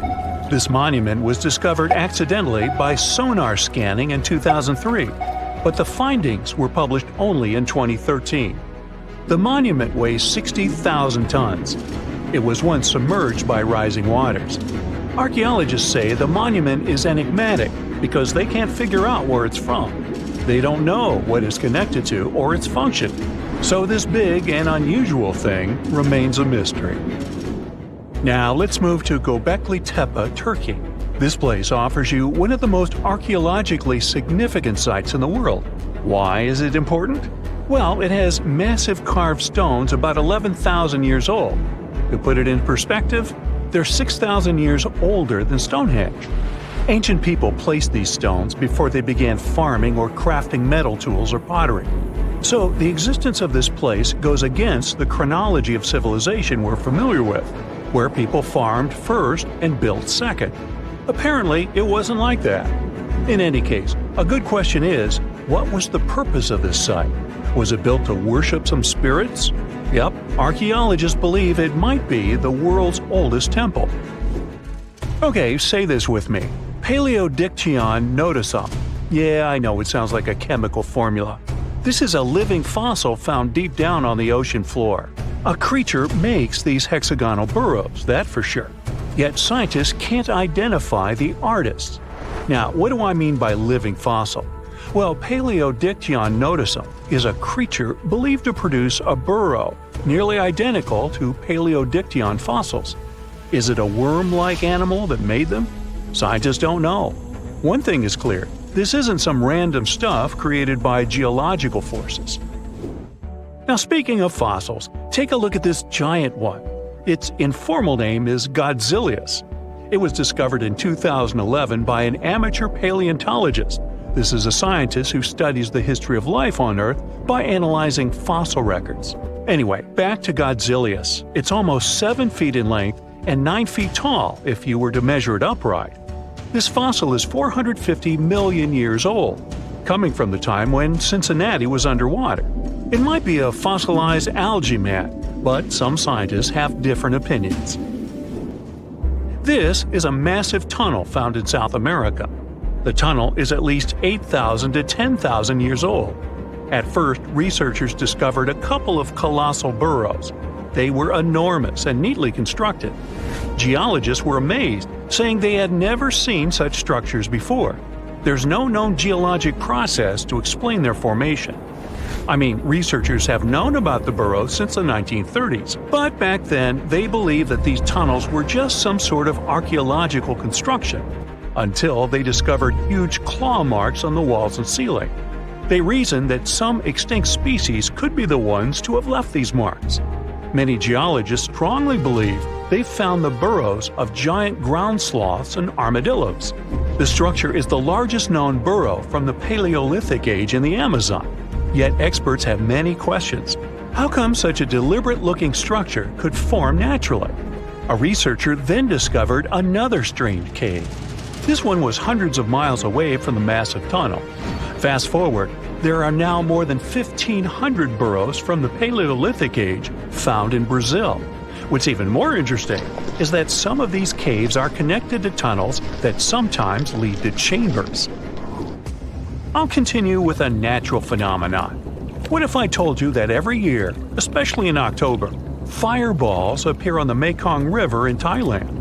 This monument was discovered accidentally by sonar scanning in 2003, but the findings were published only in 2013. The monument weighs 60,000 tons. It was once submerged by rising waters. Archaeologists say the monument is enigmatic because they can't figure out where it's from. They don't know what it's connected to or its function. So this big and unusual thing remains a mystery. Now let's move to Gobekli Tepe, Turkey. This place offers you one of the most archaeologically significant sites in the world. Why is it important? Well, it has massive carved stones about 11,000 years old. To put it in perspective, they're 6,000 years older than Stonehenge. Ancient people placed these stones before they began farming or crafting metal tools or pottery. So the existence of this place goes against the chronology of civilization we're familiar with, where people farmed first and built second. Apparently, it wasn't like that. In any case, a good question is, what was the purpose of this site? Was it built to worship some spirits? Yep, archaeologists believe it might be the world's oldest temple. Okay, say this with me. Paleodictyon notusum. Yeah, I know it sounds like a chemical formula. This is a living fossil found deep down on the ocean floor. A creature makes these hexagonal burrows, that for sure. Yet scientists can't identify the artists. Now, what do I mean by living fossil? Well, Paleodictyon notusum is a creature believed to produce a burrow nearly identical to Paleodictyon fossils. Is it a worm-like animal that made them? Scientists don't know. One thing is clear, this isn't some random stuff created by geological forces. Now speaking of fossils, take a look at this giant one. Its informal name is Godzilius. It was discovered in 2011 by an amateur paleontologist. This is a scientist who studies the history of life on Earth by analyzing fossil records. Anyway, back to Godzilius. It's almost 7 feet in length and 9 feet tall if you were to measure it upright. This fossil is 450 million years old, coming from the time when Cincinnati was underwater. It might be a fossilized algae mat, but some scientists have different opinions. This is a massive tunnel found in South America. The tunnel is at least 8,000 to 10,000 years old. At first, researchers discovered a couple of colossal burrows. They were enormous and neatly constructed. Geologists were amazed, saying they had never seen such structures before. There's no known geologic process to explain their formation. I mean, researchers have known about the burrows since the 1930s, but back then they believed that these tunnels were just some sort of archaeological construction, until they discovered huge claw marks on the walls and ceiling. They reasoned that some extinct species could be the ones to have left these marks. Many geologists strongly believe they've found the burrows of giant ground sloths and armadillos. The structure is the largest known burrow from the Paleolithic age in the Amazon. Yet experts have many questions. How come such a deliberate-looking structure could form naturally? A researcher then discovered another strange cave. This one was hundreds of miles away from the massive tunnel. Fast forward, there are now more than 1,500 burrows from the Paleolithic age found in Brazil. What's even more interesting is that some of these caves are connected to tunnels that sometimes lead to chambers. I'll continue with a natural phenomenon. What if I told you that every year, especially in October, fireballs appear on the Mekong River in Thailand?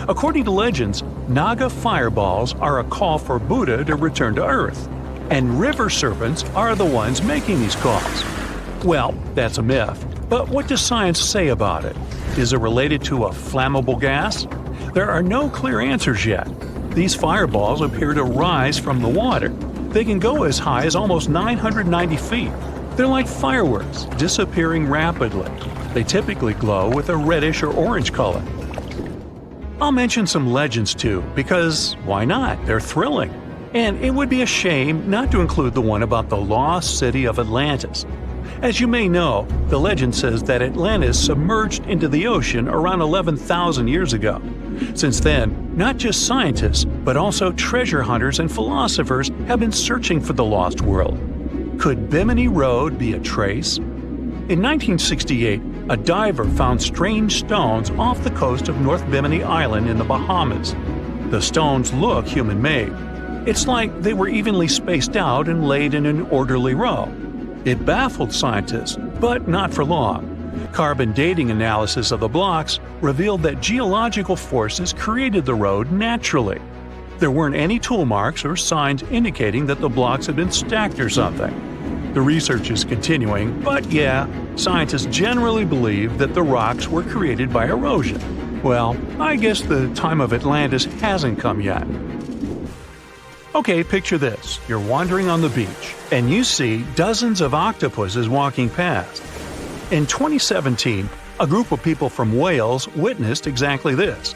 According to legends, Naga fireballs are a call for Buddha to return to Earth, and river serpents are the ones making these calls. Well, that's a myth, but what does science say about it? Is it related to a flammable gas? There are no clear answers yet. These fireballs appear to rise from the water. They can go as high as almost 990 feet. They're like fireworks, disappearing rapidly. They typically glow with a reddish or orange color. I'll mention some legends too, because why not? They're thrilling. And it would be a shame not to include the one about the lost city of Atlantis. As you may know, the legend says that Atlantis submerged into the ocean around 11,000 years ago. Since then, not just scientists, but also treasure hunters and philosophers have been searching for the lost world. Could Bimini Road be a trace? In 1968, a diver found strange stones off the coast of North Bimini Island in the Bahamas. The stones look human-made. It's like they were evenly spaced out and laid in an orderly row. It baffled scientists, but not for long. Carbon dating analysis of the blocks revealed that geological forces created the road naturally. There weren't any tool marks or signs indicating that the blocks had been stacked or something. The research is continuing, but yeah, scientists generally believe that the rocks were created by erosion. Well, I guess the time of Atlantis hasn't come yet. Okay, picture this. You're wandering on the beach, and you see dozens of octopuses walking past. In 2017, a group of people from Wales witnessed exactly this.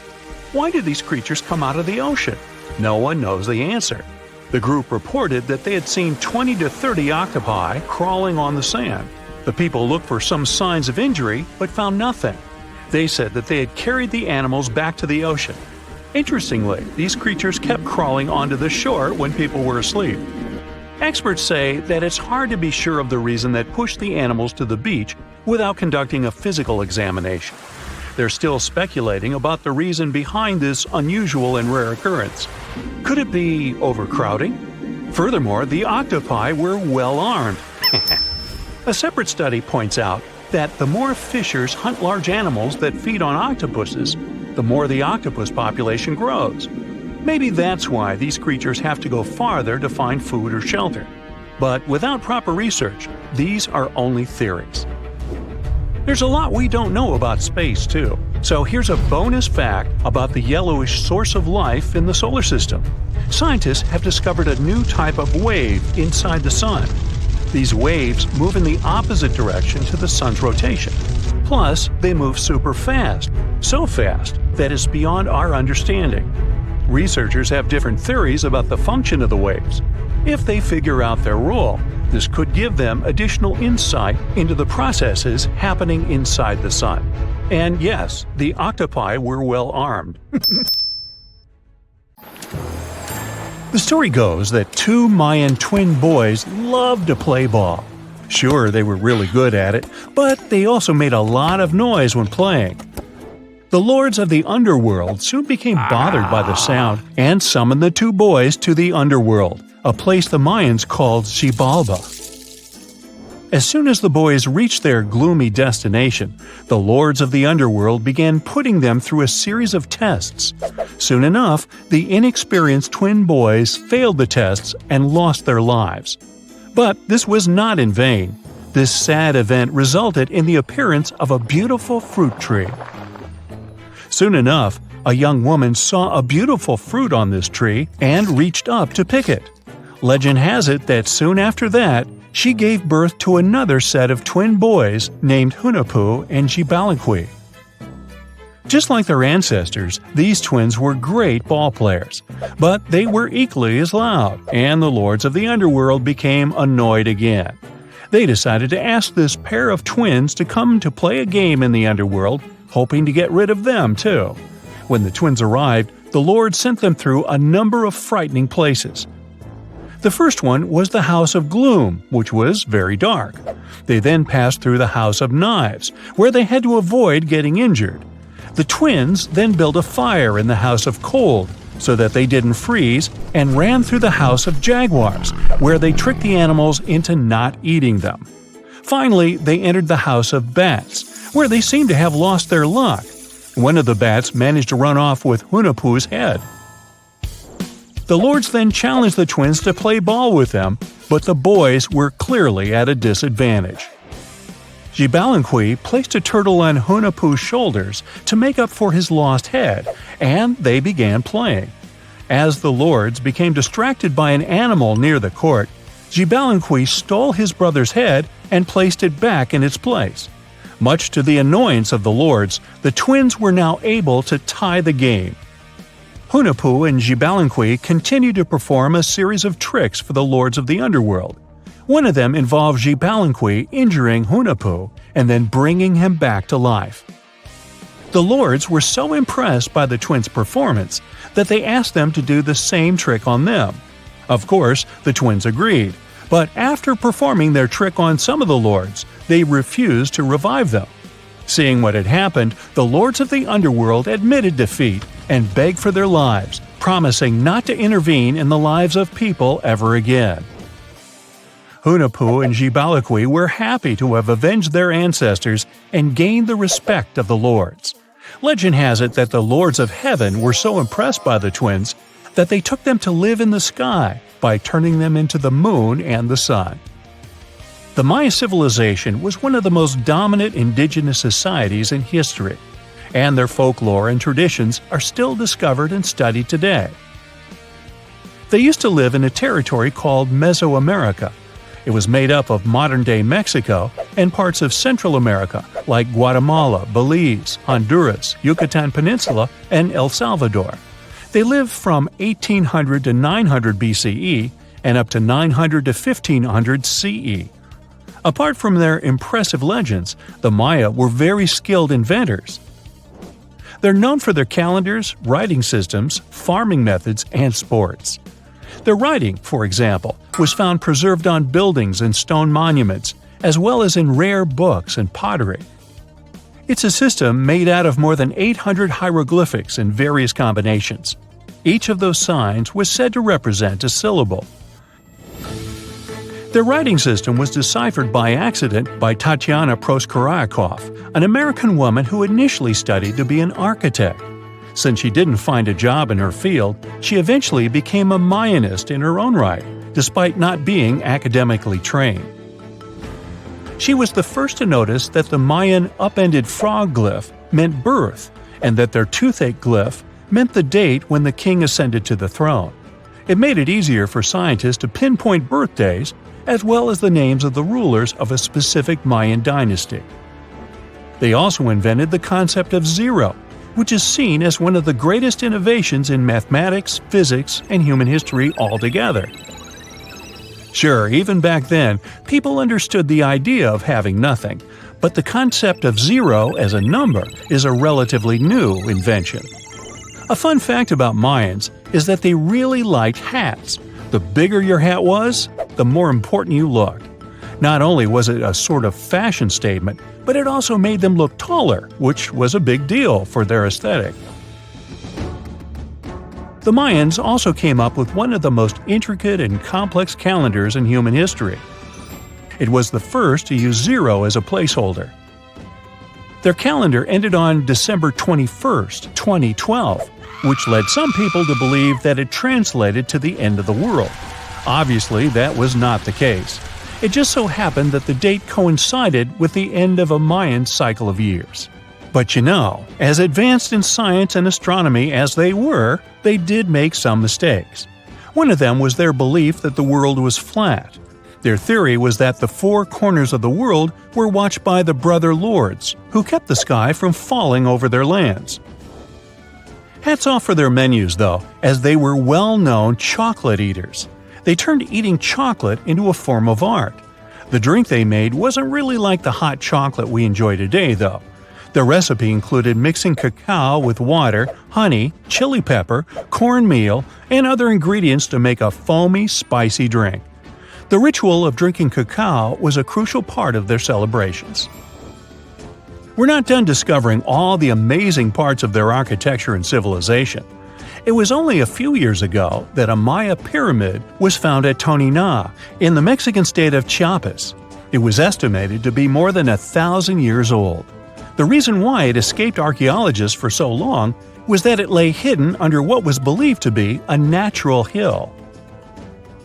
Why did these creatures come out of the ocean? No one knows the answer. The group reported that they had seen 20 to 30 octopi crawling on the sand. The people looked for some signs of injury, but found nothing. They said that they had carried the animals back to the ocean. Interestingly, these creatures kept crawling onto the shore when people were asleep. Experts say that it's hard to be sure of the reason that pushed the animals to the beach without conducting a physical examination. They're still speculating about the reason behind this unusual and rare occurrence. Could it be overcrowding? Furthermore, the octopi were well armed. A separate study points out that the more fishers hunt large animals that feed on octopuses, the more the octopus population grows. Maybe that's why these creatures have to go farther to find food or shelter. But without proper research, these are only theories. There's a lot we don't know about space, too. So here's a bonus fact about the yellowish source of life in the solar system. Scientists have discovered a new type of wave inside the sun. These waves move in the opposite direction to the sun's rotation. Plus, they move super fast. So fast that it's beyond our understanding. Researchers have different theories about the function of the waves. If they figure out their role, this could give them additional insight into the processes happening inside the sun. And yes, the octopi were well armed. The story goes that two Mayan twin boys loved to play ball. Sure, they were really good at it, but they also made a lot of noise when playing. The lords of the underworld soon became bothered by the sound and summoned the two boys to the underworld, a place the Mayans called Xibalba. As soon as the boys reached their gloomy destination, the lords of the underworld began putting them through a series of tests. Soon enough, the inexperienced twin boys failed the tests and lost their lives. But this was not in vain. This sad event resulted in the appearance of a beautiful fruit tree. Soon enough, a young woman saw a beautiful fruit on this tree and reached up to pick it. Legend has it that soon after that, she gave birth to another set of twin boys named Hunahpu and Xibalba. Just like their ancestors, these twins were great ball players, but they were equally as loud, and the lords of the underworld became annoyed again. They decided to ask this pair of twins to come to play a game in the underworld, hoping to get rid of them too. When the twins arrived, the lord sent them through a number of frightening places. The first one was the House of Gloom, which was very dark. They then passed through the House of Knives, where they had to avoid getting injured. The twins then built a fire in the House of Cold, so that they didn't freeze, and ran through the House of Jaguars, where they tricked the animals into not eating them. Finally, they entered the House of Bats, where they seemed to have lost their luck. One of the bats managed to run off with Hunahpu's head. The lords then challenged the twins to play ball with them, but the boys were clearly at a disadvantage. Balan placed a turtle on Hunahpu's shoulders to make up for his lost head, and they began playing. As the lords became distracted by an animal near the court, Balan stole his brother's head and placed it back in its place. Much to the annoyance of the lords, the twins were now able to tie the game. Hunahpu and Balan continued to perform a series of tricks for the lords of the underworld. One of them involved Balan injuring Hunahpu and then bringing him back to life. The lords were so impressed by the twins' performance that they asked them to do the same trick on them. Of course, the twins agreed, but after performing their trick on some of the lords, they refused to revive them. Seeing what had happened, the lords of the underworld admitted defeat and begged for their lives, promising not to intervene in the lives of people ever again. Hunahpu and Balan were happy to have avenged their ancestors and gained the respect of the lords. Legend has it that the lords of heaven were so impressed by the twins that they took them to live in the sky by turning them into the moon and the sun. The Maya civilization was one of the most dominant indigenous societies in history, and their folklore and traditions are still discovered and studied today. They used to live in a territory called Mesoamerica. It was made up of modern-day Mexico and parts of Central America like Guatemala, Belize, Honduras, Yucatan Peninsula, and El Salvador. They lived from 1800 to 900 BCE and up to 900 to 1500 CE. Apart from their impressive legends, the Maya were very skilled inventors. They're known for their calendars, writing systems, farming methods, and sports. Their writing, for example, was found preserved on buildings and stone monuments, as well as in rare books and pottery. It's a system made out of more than 800 hieroglyphics in various combinations. Each of those signs was said to represent a syllable. Their writing system was deciphered by accident by Tatiana Proskorakov, an American woman who initially studied to be an architect. Since she didn't find a job in her field, she eventually became a Mayanist in her own right, despite not being academically trained. She was the first to notice that the Mayan upended frog glyph meant birth, and that their toothache glyph meant the date when the king ascended to the throne. It made it easier for scientists to pinpoint birthdays, as well as the names of the rulers of a specific Mayan dynasty. They also invented the concept of zero, which is seen as one of the greatest innovations in mathematics, physics, and human history altogether. Sure, even back then, people understood the idea of having nothing, but the concept of zero as a number is a relatively new invention. A fun fact about Mayans is that they really liked hats. The bigger your hat was, the more important you looked. Not only was it a sort of fashion statement, but it also made them look taller, which was a big deal for their aesthetic. The Mayans also came up with one of the most intricate and complex calendars in human history. It was the first to use zero as a placeholder. Their calendar ended on December 21st, 2012, which led some people to believe that it translated to the end of the world. Obviously, that was not the case. It just so happened that the date coincided with the end of a Mayan cycle of years. But you know, as advanced in science and astronomy as they were, they did make some mistakes. One of them was their belief that the world was flat. Their theory was that the four corners of the world were watched by the brother lords, who kept the sky from falling over their lands. Hats off for their menus, though, as they were well-known chocolate eaters. They turned eating chocolate into a form of art. The drink they made wasn't really like the hot chocolate we enjoy today, though. The recipe included mixing cacao with water, honey, chili pepper, cornmeal, and other ingredients to make a foamy, spicy drink. The ritual of drinking cacao was a crucial part of their celebrations. We're not done discovering all the amazing parts of their architecture and civilization. It was only a few years ago that a Maya pyramid was found at Tonina, in the Mexican state of Chiapas. It was estimated to be more than 1,000 years old. The reason why it escaped archaeologists for so long was that it lay hidden under what was believed to be a natural hill.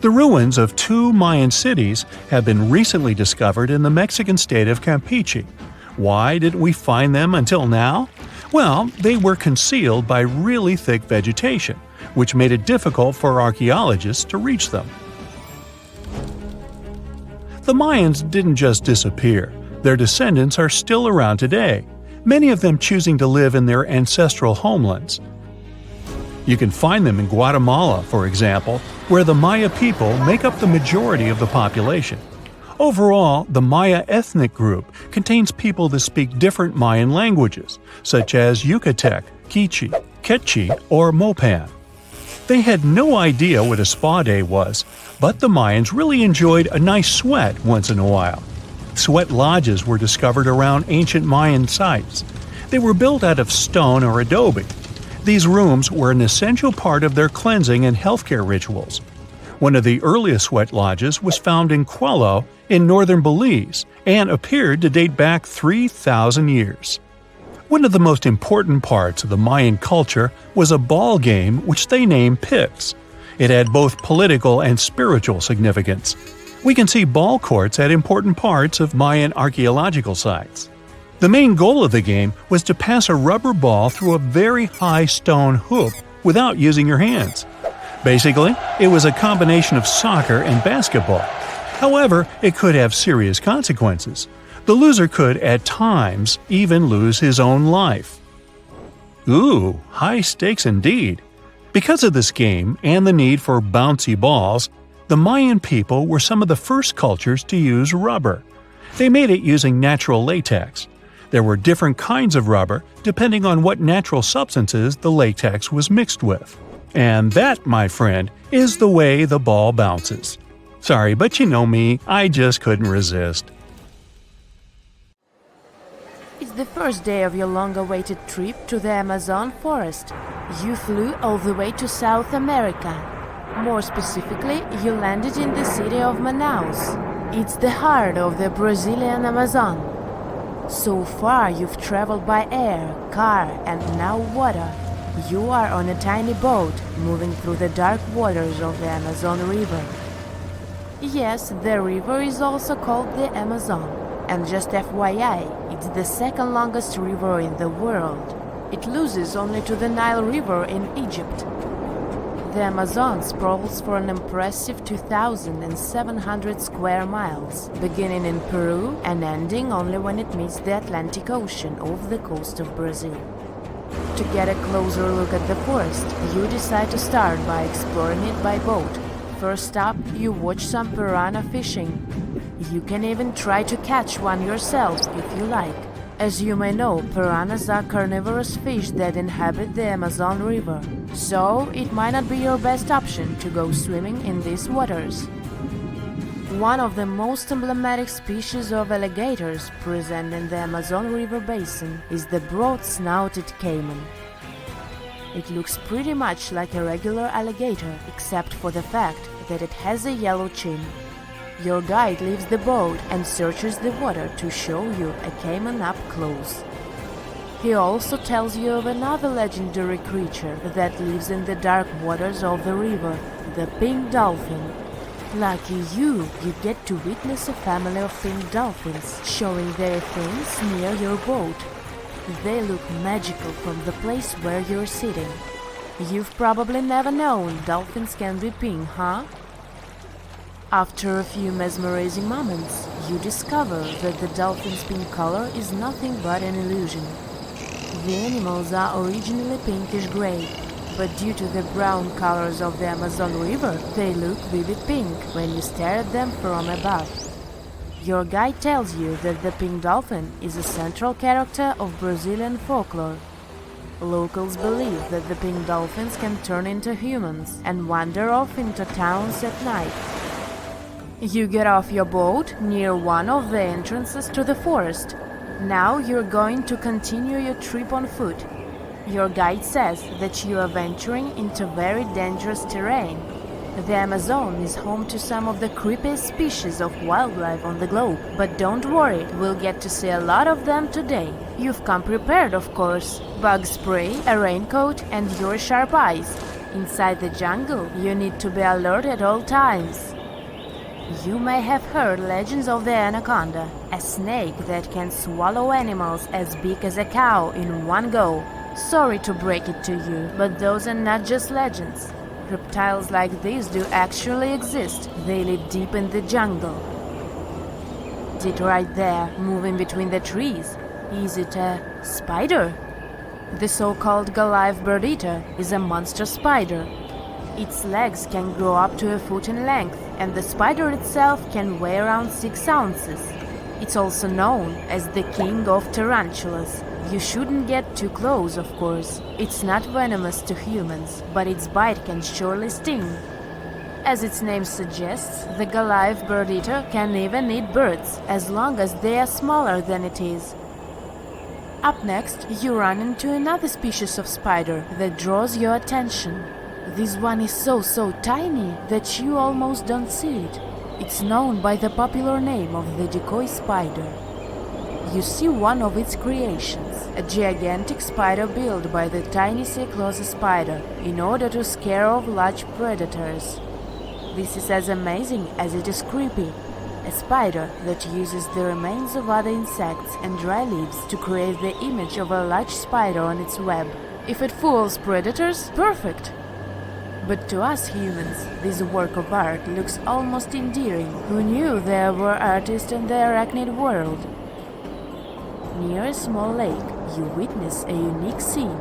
The ruins of 2 Mayan cities have been recently discovered in the Mexican state of Campeche. Why didn't we find them until now? Well, they were concealed by really thick vegetation, which made it difficult for archaeologists to reach them. The Mayans didn't just disappear. Their descendants are still around today, many of them choosing to live in their ancestral homelands. You can find them in Guatemala, for example, where the Maya people make up the majority of the population. Overall, the Maya ethnic group contains people that speak different Mayan languages, such as Yucatec, Quiche, Quechua, or Mopan. They had no idea what a spa day was, but the Mayans really enjoyed a nice sweat once in a while. Sweat lodges were discovered around ancient Mayan sites. They were built out of stone or adobe. These rooms were an essential part of their cleansing and healthcare rituals. One of the earliest sweat lodges was found in Quello in northern Belize and appeared to date back 3,000 years. One of the most important parts of the Mayan culture was a ball game which they named Pix. It had both political and spiritual significance. We can see ball courts at important parts of Mayan archaeological sites. The main goal of the game was to pass a rubber ball through a very high stone hoop without using your hands. Basically, it was a combination of soccer and basketball. However, it could have serious consequences. The loser could, at times, even lose his own life. Ooh, high stakes indeed. Because of this game and the need for bouncy balls, the Mayan people were some of the first cultures to use rubber. They made it using natural latex. There were different kinds of rubber depending on what natural substances the latex was mixed with. And that, my friend, is the way the ball bounces. Sorry, but you know me, I just couldn't resist. It's the first day of your long-awaited trip to the Amazon forest. You flew all the way to South America. More specifically, you landed in the city of Manaus. It's the heart of the Brazilian Amazon. So far, you've traveled by air, car, and now water. You are on a tiny boat, moving through the dark waters of the Amazon River. Yes, the river is also called the Amazon, and just FYI, it's the second longest river in the world. It loses only to the Nile River in Egypt. The Amazon sprawls for an impressive 2,700 square miles, beginning in Peru and ending only when it meets the Atlantic Ocean off the coast of Brazil. To get a closer look at the forest, you decide to start by exploring it by boat. First up, you watch some piranha fishing. You can even try to catch one yourself if you like. As you may know, piranhas are carnivorous fish that inhabit the Amazon River, so it might not be your best option to go swimming in these waters. One of the most emblematic species of alligators present in the Amazon River basin is the broad-snouted caiman. It looks pretty much like a regular alligator, except for the fact that it has a yellow chin. Your guide leaves the boat and searches the water to show you a caiman up close. He also tells you of another legendary creature that lives in the dark waters of the river, the pink dolphin. Lucky you get to witness a family of pink dolphins showing their fins near your boat. They look magical from the place where you're sitting. You've probably never known dolphins can be pink, huh? After a few mesmerizing moments, you discover that the dolphin's pink color is nothing but an illusion. The animals are originally pinkish-gray, but due to the brown colors of the Amazon River, they look vivid pink when you stare at them from above. Your guide tells you that the pink dolphin is a central character of Brazilian folklore. Locals believe that the pink dolphins can turn into humans and wander off into towns at night. You get off your boat near one of the entrances to the forest. Now you're going to continue your trip on foot. Your guide says that you are venturing into very dangerous terrain. The Amazon is home to some of the creepiest species of wildlife on the globe, but don't worry, we'll get to see a lot of them today. You've come prepared, of course. Bug spray, a raincoat, and your sharp eyes. Inside the jungle, you need to be alert at all times. You may have heard legends of the anaconda, a snake that can swallow animals as big as a cow in one go. Sorry to break it to you, but those are not just legends. Reptiles like these do actually exist. They live deep in the jungle. It right there, moving between the trees. Is it a spider? The so-called Goliath bird-eater is a monster spider. Its legs can grow up to a foot in length, and the spider itself can weigh around 6 ounces. It's also known as the king of tarantulas. You shouldn't get too close, of course. It's not venomous to humans, but its bite can surely sting. As its name suggests, the Goliath bird-eater can even eat birds, as long as they are smaller than it is. Up next, you run into another species of spider that draws your attention. This one is so tiny that you almost don't see it. It's known by the popular name of the decoy spider. You see one of its creations, a gigantic spider built by the tiny Cyclosa spider in order to scare off large predators. This is as amazing as it is creepy. A spider that uses the remains of other insects and dry leaves to create the image of a large spider on its web. If it fools predators, perfect! But to us humans, this work of art looks almost endearing. Who knew there were artists in the arachnid world? Near a small lake, you witness a unique scene.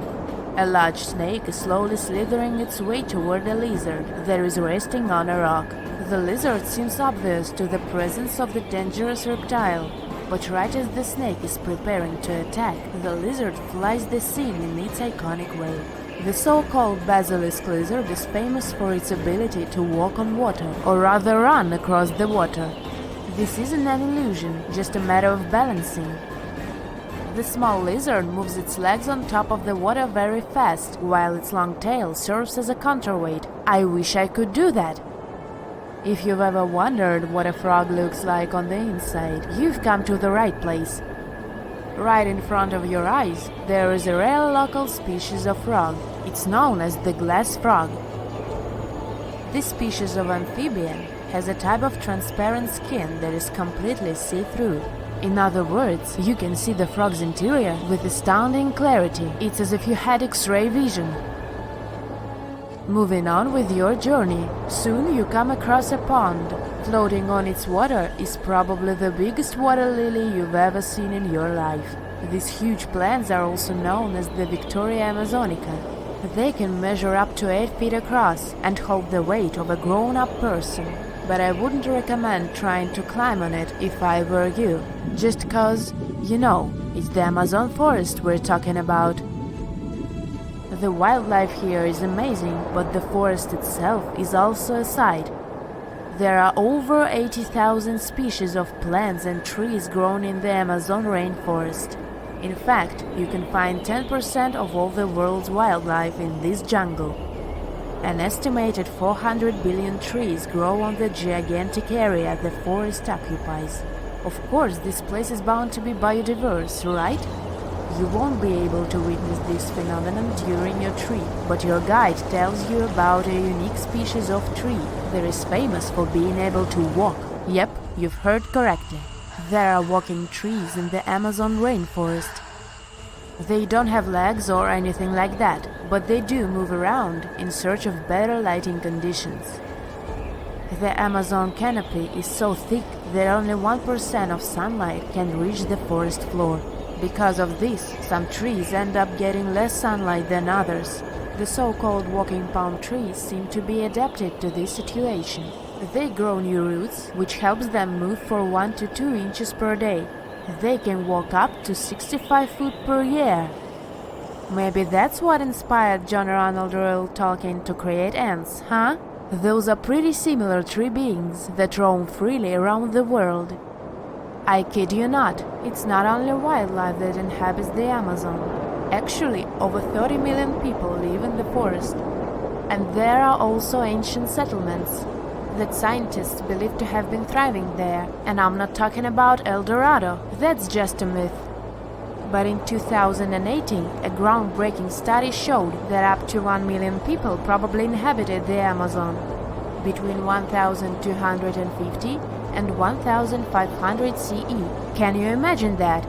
A large snake is slowly slithering its way toward a lizard that is resting on a rock. The lizard seems obvious to the presence of the dangerous reptile, but right as the snake is preparing to attack, the lizard flies the scene in its iconic way. The so-called basilisk lizard is famous for its ability to walk on water, or rather run across the water. This isn't an illusion, just a matter of balancing. The small lizard moves its legs on top of the water very fast, while its long tail serves as a counterweight. I wish I could do that. If you've ever wondered what a frog looks like on the inside, you've come to the right place. Right in front of your eyes, there is a rare local species of frog. It's known as the glass frog. This species of amphibian has a type of transparent skin that is completely see-through. In other words, you can see the frog's interior with astounding clarity. It's as if you had X-ray vision. Moving on with your journey, soon you come across a pond. Floating on its water is probably the biggest water lily you've ever seen in your life. These huge plants are also known as the Victoria Amazonica. They can measure up to 8 feet across and hold the weight of a grown-up person. But I wouldn't recommend trying to climb on it if I were you. Just cause, you know, it's the Amazon forest we're talking about. The wildlife here is amazing, but the forest itself is also a sight. There are over 80,000 species of plants and trees grown in the Amazon rainforest. In fact, you can find 10% of all the world's wildlife in this jungle. An estimated 400 billion trees grow on the gigantic area the forest occupies. Of course, this place is bound to be biodiverse, right? You won't be able to witness this phenomenon during your trip, but your guide tells you about a unique species of tree that is famous for being able to walk. Yep, you've heard correctly. There are walking trees in the Amazon rainforest. They don't have legs or anything like that, but they do move around in search of better lighting conditions. The Amazon canopy is so thick that only 1% of sunlight can reach the forest floor. Because of this, some trees end up getting less sunlight than others. The so-called walking palm trees seem to be adapted to this situation. They grow new roots, which helps them move for 1 to 2 inches per day. They can walk up to 65 feet per year. Maybe that's what inspired John Ronald Reuel Tolkien to create ants, huh? Those are pretty similar tree beings that roam freely around the world. I kid you not, it's not only wildlife that inhabits the Amazon. Actually, over 30 million people live in the forest. And there are also ancient settlements that scientists believe to have been thriving there. And I'm not talking about El Dorado, that's just a myth. But in 2018, a groundbreaking study showed that up to 1 million people probably inhabited the Amazon between 1250 and 1500 CE. Can you imagine that?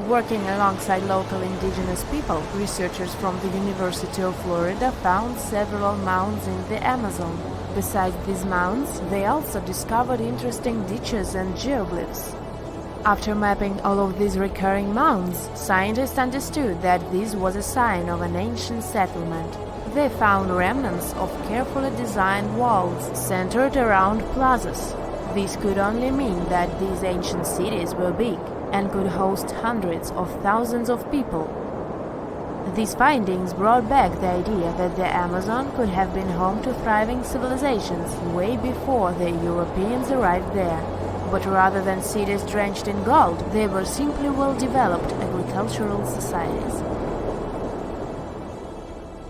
Working alongside local indigenous people, researchers from the University of Florida found several mounds in the Amazon. Besides these mounds, they also discovered interesting ditches and geoglyphs. After mapping all of these recurring mounds, scientists understood that this was a sign of an ancient settlement. They found remnants of carefully designed walls centered around plazas. This could only mean that these ancient cities were big and could host hundreds of thousands of people. These findings brought back the idea that the Amazon could have been home to thriving civilizations way before the Europeans arrived there. But rather than cities drenched in gold, they were simply well-developed agricultural societies.